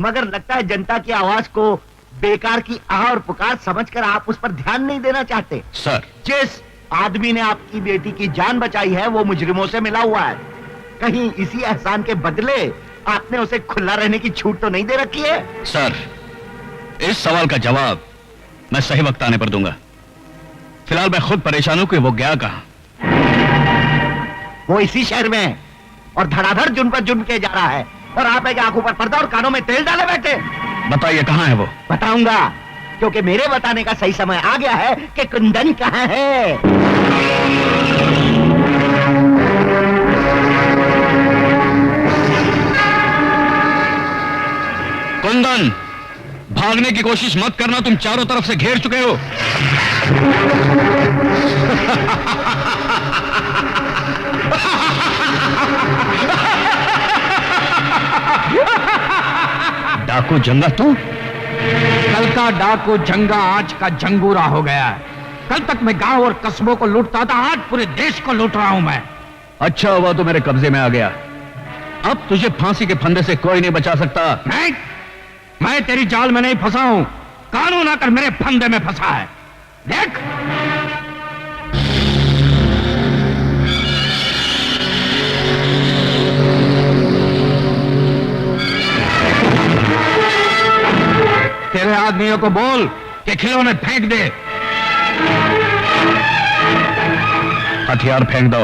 मगर लगता है जनता की आवाज को बेकार की आह और पुकार समझकर आप उस पर ध्यान नहीं देना चाहते। सर, जिस आदमी ने आपकी बेटी की जान बचाई है वो मुजरिमों से मिला हुआ है। कहीं इसी एहसान के बदले आपने उसे खुला रहने की छूट तो नहीं दे रखी है? सर, इस सवाल का जवाब मैं सही वक्त आने पर दूंगा। फिलहाल मैं खुद परेशान हूं कि वो गया कहां। वो इसी शहर में है और धड़ाधड़ जुर्म पर जुर्म किया जा रहा है, और आप है कि आंखों पर पर्दा और कानों में तेल डाले बैठे। बताइए कहां है वो? बताऊंगा, क्योंकि मेरे बताने का सही समय आ गया है कि कुंदन कहां है। कुंदन, भागने की कोशिश मत करना, तुम चारों तरफ से घेर चुके हो। डाकू जंगा तू? कल का डाकू जंगा आज का जंगूरा हो गया है। कल तक मैं गांव और कस्बों को लूटता था, आज पूरे देश को लूट रहा हूं मैं। अच्छा हुआ तो मेरे कब्जे में आ गया। अब तुझे फांसी के फंदे से कोई नहीं बचा सकता। नहीं, मैं तेरी जाल में नहीं फंसा हूं, कानून आकर मेरे फंदे में फंसा है। देख, तेरे आदमियों को बोल कि खिलौने फेंक दे। हथियार फेंक दो।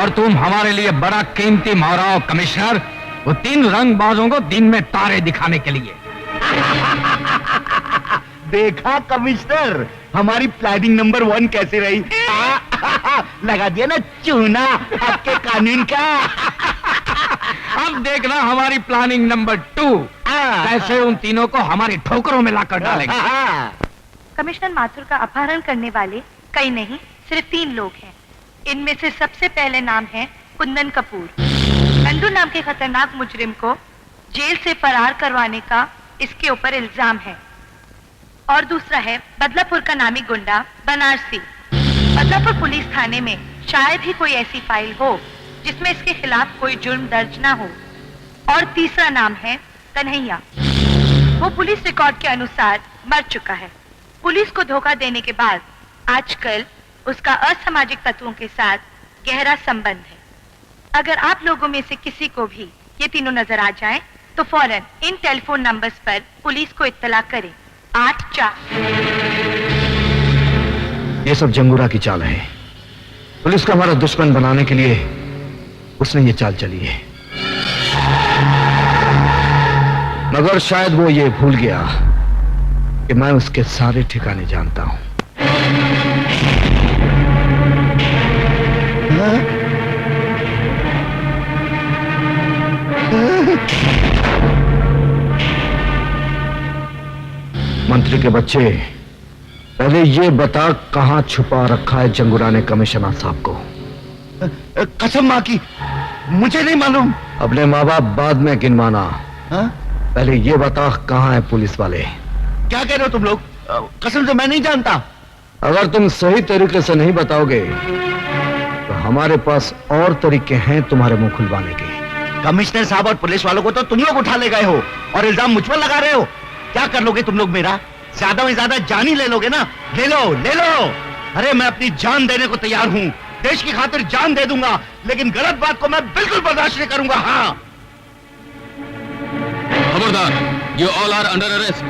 और तुम हमारे लिए बड़ा कीमती मोहराओ कमिश्नर, वो 3 रंगबाजों को दिन में तारे दिखाने के लिए। देखा कमिश्नर, हमारी प्लानिंग नंबर 1 कैसी रही? लगा दिया ना चूना आपके कानून का। अब देखना हमारी प्लानिंग नंबर 2 कैसे उन तीनों को हमारी ठोकरों में लाकर डालेंगे। कमिश्नर माथुर का अपहरण करने वाले कई नहीं, सिर्फ 3 लोग हैं। इनमें से सबसे पहले नाम है कुंदन कपूर। नंदू नाम के खतरनाक मुजरिम को जेल से फरार करवाने का इसके ऊपर इल्जाम है। और दूसरा है बदलापुर का नामी गुंडा बनारसी। बदलापुर पुलिस थाने में शायद ही कोई ऐसी फाइल हो जिसमें इसके खिलाफ कोई जुर्म दर्ज ना हो। और तीसरा नाम है कन्हैया। वो पुलिस रिकॉर्ड के अनुसार मर चुका है। पुलिस को धोखा देने के बाद आजकल उसका असामाजिक तत्वों के साथ गहरा संबंध है। अगर आप लोगों में से किसी को भी ये तीनों नजर आ जाएं, तो फौरन इन टेलीफोन नंबर्स पर पुलिस को इत्तला करें। 84। ये सब जंगूरा की चाल है। पुलिस को हमारा दुश्मन बनाने के लिए उसने ये चाल चली है, मगर शायद वो ये भूल गया कि मैं उसके सारे ठिकाने जानता हूं। मंत्री के बच्चे, पहले ये बता कहां छुपा रखा है जंगूरा ने कमिश्नर साहब को? कसम मां की, मुझे नहीं मालूम। अपने माँ बाप बाद में गिनवाना, पहले ये बता कहां है पुलिस वाले? क्या कह रहे हो तुम लोग? कसम से मैं नहीं जानता। अगर तुम सही तरीके से नहीं बताओगे तो हमारे पास और तरीके हैं तुम्हारे मुंह खुलवाने के। कमिश्नर साहब और पुलिस वालों को तो तुम लोग उठा ले गए हो और इल्जाम मुझ पर लगा रहे हो। क्या कर लोगे तुम लोग मेरा? ज्यादा में ज्यादा जान ही ले लोगे ना? ले लो, ले लो। अरे मैं अपनी जान देने को तैयार हूँ, देश की खातिर जान दे दूंगा, लेकिन गलत बात को मैं बिल्कुल बर्दाश्त नहीं करूंगा। हाँ, खबरदार, you all are under arrest.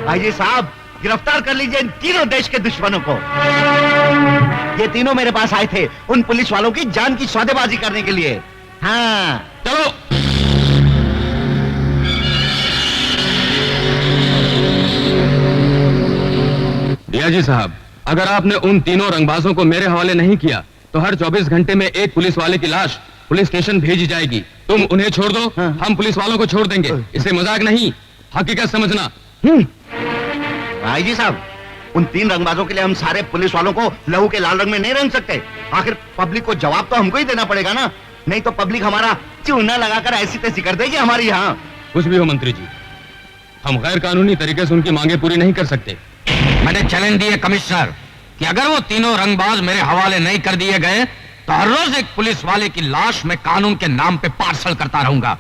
आइए साहब, गिरफ्तार कर लीजिए इन तीनों देश के दुश्मनों को। ये तीनों मेरे पास आए थे उन पुलिस वालों की जान की सौदेबाजी करने के लिए। हाँ, चलो। डीआईजी साहब, अगर आपने उन तीनों रंगबाजों को मेरे हवाले नहीं किया तो हर 24 घंटे में एक पुलिस वाले की लाश पुलिस स्टेशन भेजी जाएगी। तुम उन्हें छोड़ दो, हम पुलिस वालों को छोड़ देंगे। इसे मजाक नहीं, हकीकत समझना। आईजी साहब, उन 3 रंगबाजों के लिए हम सारे पुलिस वालों को लहू के लाल रंग में नहीं रंग सकते। आखिर पब्लिक को जवाब तो हमको ही देना पड़ेगा ना, नहीं तो पब्लिक हमारा चूना लगाकर ऐसी तैसी कर देगी हमारी यहाँ। कुछ भी हो मंत्री जी, हम गैर कानूनी तरीके से उनकी मांगे पूरी नहीं कर सकते। मैंने चैलेंज दिए कमिश्नर कि अगर वो तीनों रंगबाज मेरे हवाले नहीं कर दिए गए तो हर रोज एक पुलिस वाले की लाश मैं कानून के नाम पे पार्सल करता रहूंगा।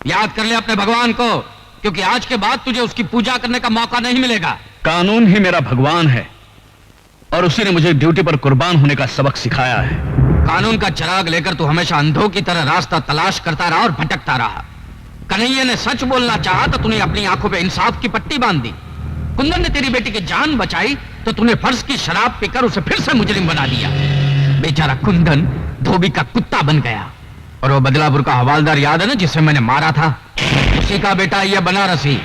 याद कर ले अपने भगवान को, क्योंकि आज के बाद तुझे उसकी पूजा करने का मौका नहीं मिलेगा। कानून ही मेरा भगवान है और उसी ने मुझे ड्यूटी पर कुर्बान होने का सबक सिखाया है। कानून का चिराग लेकर तू हमेशा अंधों की तरह रास्ता तलाश करता रहा और भटकता रहा। कन्हैया ने सच बोलना चाहा तो तूने अपनी आंखों पे इंसाफ की पट्टी बांध दी। कुंदन ने तेरी बेटी की जान बचाई तो तूने फर्ज की शराब पीकर उसे फिर से मुजरिम बना दिया। बेचारा कुंदन धोबी का कुत्ता बन गया। और वो बदलापुर का हवालदार याद है ना, जिसे मैंने मारा था? उसी का बेटा ये बनारसी,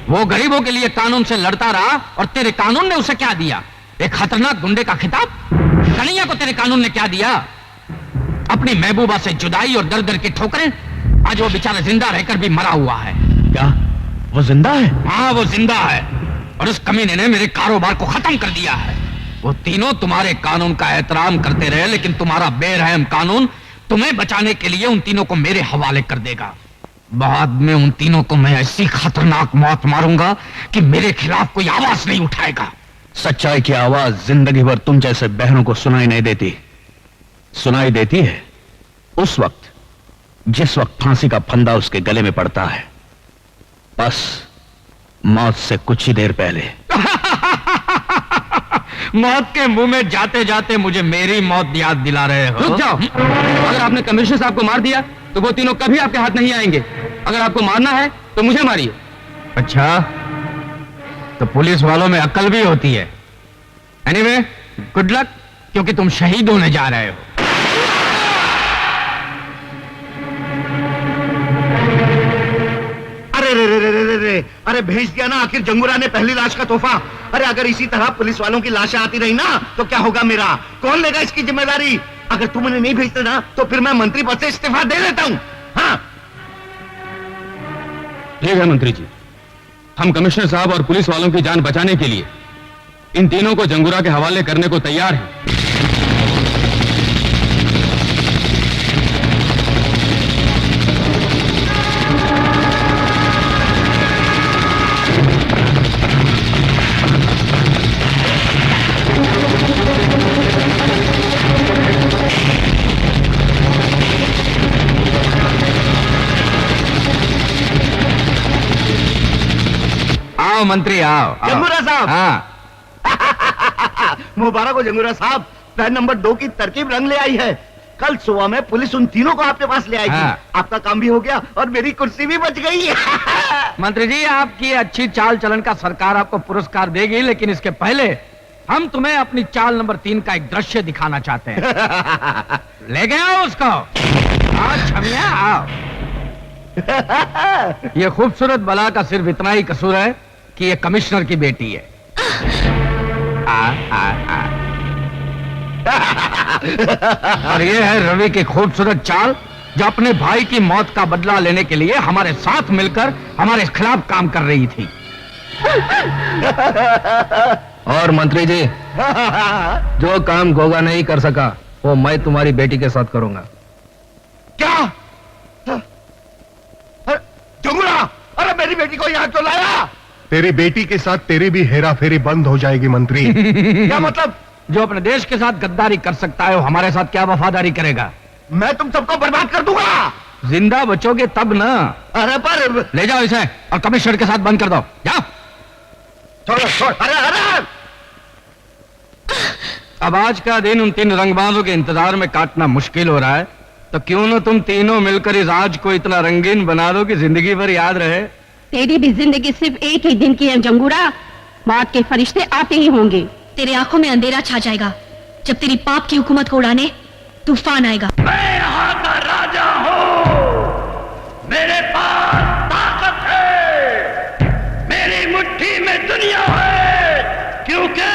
वो गरीबों के लिए कानून से लड़ता रहा और तेरे कानून ने उसे क्या दिया? एक खतरनाक गुंडे का खिताब। कन्हैया को तेरे कानून ने क्या दिया? अपनी महबूबा से जुदाई और दर दर की ठोकरें। आज वो बेचारा जिंदा रहकर भी मरा हुआ है। क्या वो जिंदा है? हाँ, वो जिंदा है और उस कमीने ने मेरे कारोबार को खत्म कर दिया है। वो तीनों तुम्हारे कानून का एहतराम करते रहे, लेकिन तुम्हारा बेरहम कानून तुम्हें बचाने के लिए उन तीनों को मेरे हवाले कर देगा। बाद में उन तीनों को मैं ऐसी खतरनाक मौत मारूंगा कि मेरे खिलाफ कोई आवाज नहीं उठाएगा। सच्चाई की आवाज जिंदगी भर तुम जैसे बहनों को सुनाई नहीं देती। सुनाई देती है उस वक्त जिस वक्त फांसी का फंदा उसके गले में पड़ता है, बस मौत से कुछ ही देर पहले। मौत के मुंह में जाते जाते मुझे मेरी मौत याद दिला रहे हो। रुक जाओ। अगर आपने कमिश्नर साहब को मार दिया तो वो तीनों कभी आपके हाथ नहीं आएंगे। अगर आपको मारना है तो मुझे मारिए। अच्छा, तो पुलिस वालों में अक्ल भी होती है। एनीवे, गुड लक, क्योंकि तुम शहीद होने जा रहे हो। अरे भेज दिया ना आखिर जंगूरा ने पहली लाश का तोहफा। अरे अगर इसी तरह पुलिस वालों की लाशें आती रही ना तो क्या होगा मेरा? कौन लेगा इसकी जिम्मेदारी? अगर तुम उन्हें नहीं भेजते ना तो फिर मैं मंत्री पद से इस्तीफा दे देता हूं। हाँ, ठीक है मंत्री जी, हम कमिश्नर साहब और पुलिस वालों की जान बचाने के लिए इन तीनों को जंगूरा के हवाले करने को तैयार हैं। आओ मंत्री, आओ। जंगूरा साहब। हाँ। मुबारक हो जंगूरा साहब, प्लान नंबर 2 की तरकीब रंग ले आई है। कल सुबह में पुलिस उन तीनों को आपके पास ले आएगी। हाँ। आपका काम भी हो गया और मेरी कुर्सी भी बच गई। मंत्री जी, आपकी अच्छी चाल चलन का सरकार आपको पुरस्कार देगी, लेकिन इसके पहले हम तुम्हें अपनी चाल नंबर 3 का एक दृश्य दिखाना चाहते हैं। ले गए आओ उसको। आओ छमिया, आओ। ये खूबसूरत बला का सिर्फ इतना ही कसूर है कि ये कमिश्नर की बेटी है। और ये है रवि की खूबसूरत चाल, जो अपने भाई की मौत का बदला लेने के लिए हमारे साथ मिलकर हमारे खिलाफ काम कर रही थी। और मंत्री जी, जो काम गोगा नहीं कर सका वो मैं तुम्हारी बेटी के साथ करूंगा। क्या? जंगूरा, अरे मेरी बेटी को यहाँ क्यों लाया? तेरी बेटी के साथ तेरी भी हेरा फेरी बंद हो जाएगी मंत्री। क्या मतलब? जो अपने देश के साथ गद्दारी कर सकता है वो हमारे साथ क्या वफादारी करेगा? मैं तुम सबको बर्बाद कर दूंगा। जिंदा बचोगे तब ना। अरे पर ले जाओ इसे और कमिश्नर के साथ बंद कर दो। जाओ। छोड़। अरे अब आज का दिन उन 3 रंगबाजों के इंतजार में काटना मुश्किल हो रहा है, तो क्यों ना तुम तीनों मिलकर इस आज को इतना रंगीन बना दो कि जिंदगी भर याद रहे। तेरी भी जिंदगी सिर्फ एक ही दिन की है जंगूरा। मौत के फरिश्ते आते ही होंगे। तेरे आंखों में अंधेरा छा जाएगा जब तेरी पाप की हुकूमत को उड़ाने तूफान आएगा। मैं यहाँ का राजा हूँ, मेरे पास ताकत है, मेरी मुट्ठी में दुनिया है, क्योंकि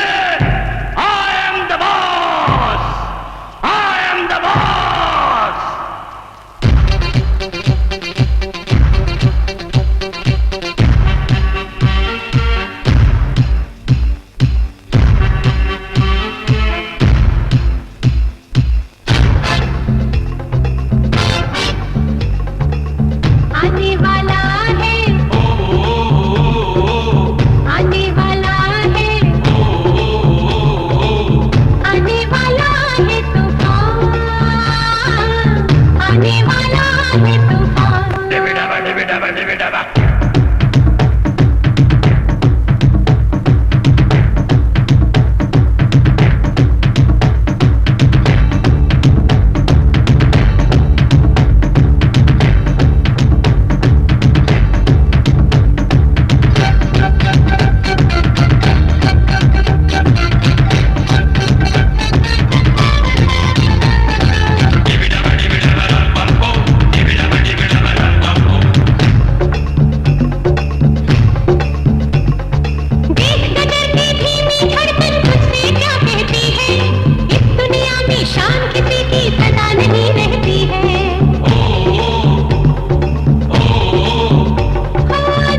शान किसी की सदा नहीं रहती है।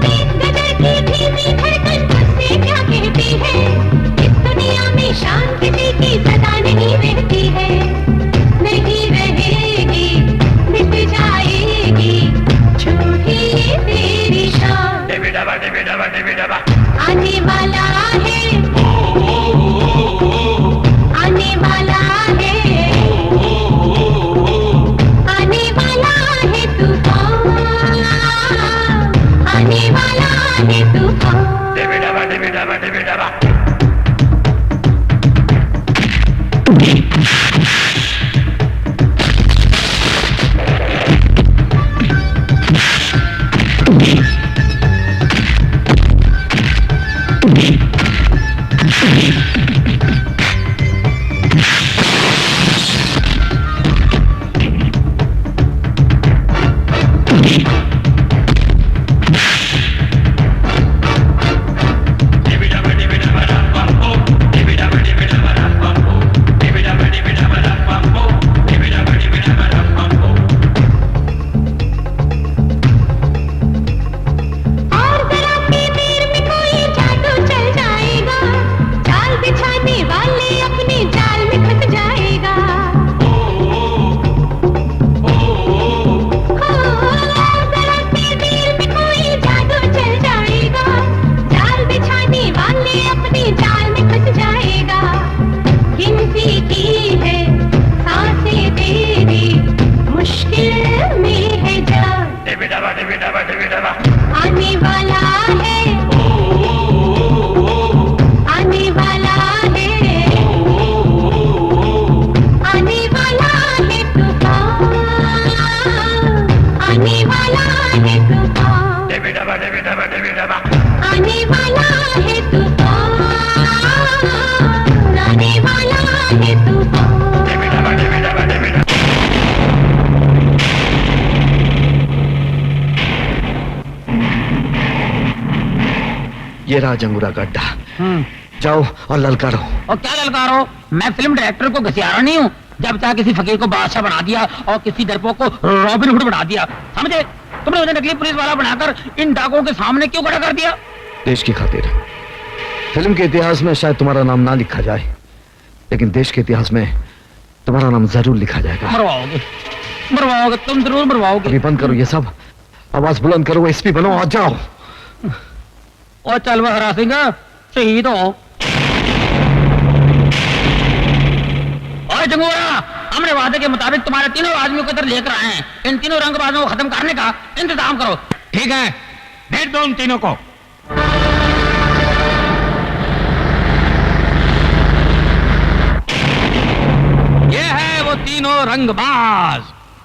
देख गदर की धीमी धड़कन मुझसे क्या कहती है। इस दुनिया में शान किसी की सदा नहीं रहती है। नहीं रहेगी, मिट जाएगी, झूठी तेरी शान। आने वाला है, आने वाला है, आने वाला है तूफान, आने वाला है तूफान। आने वाला है, आने वाला है, आने वाला है तूफान, आने वाला है तूफान, आने वाला है तूफान, आने वाला है तूफान। ये रहा जंगूरा गड्ढा। जाओ और ललकारो। और क्या ललकारो? मैं फिल्म डायरेक्टर को घसियारा नहीं हूँ। जब चाहे किसी फकीर को बादशाह बना दिया और किसी दरपोक को रॉबिन हुड बना दिया, समझे? तुमने उन्हें नकली पुलिस वाला बनाकर इन डाकुओं के सामने क्यों खड़ा कर दिया? देश की खातिर। फिल्म के इतिहास में शायद तुम्हारा नाम ना लिखा जाए, लेकिन देश के इतिहास में तुम्हारा नाम जरूर लिखा जाएगा। मरवाओगे, मरवाओगे, तुम जरूर मरवाओगे। अभी बंद करो ये सब, आवाज बुलंद करो, एसपी बनो, आ जाओ। और चल वह हरा सिंह, शहीद हो। और जंगूरा, हमने वादे के मुताबिक तुम्हारे तीनों आदमियों को इधर लेकर आए हैं। इन तीनों रंगबाजों को खत्म करने का इंतजाम करो। ठीक है, भेज दो उन तीनों को। ये है वो तीनों रंगबाज।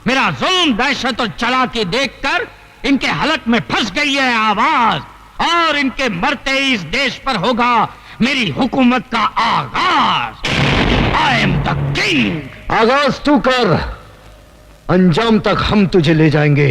मेरा जुल्म, दहशत और चालाकी देखकर इनके हलक में फंस गई है आवाज, और इनके मरते ही इस देश पर होगा मेरी हुकूमत का आगाज। I am the king. आगाज तू कर, अंजाम तक हम तुझे ले जाएंगे।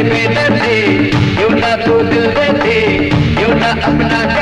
बेदर्दे क्यों ना तू दिल दे दे क्यों ना अपना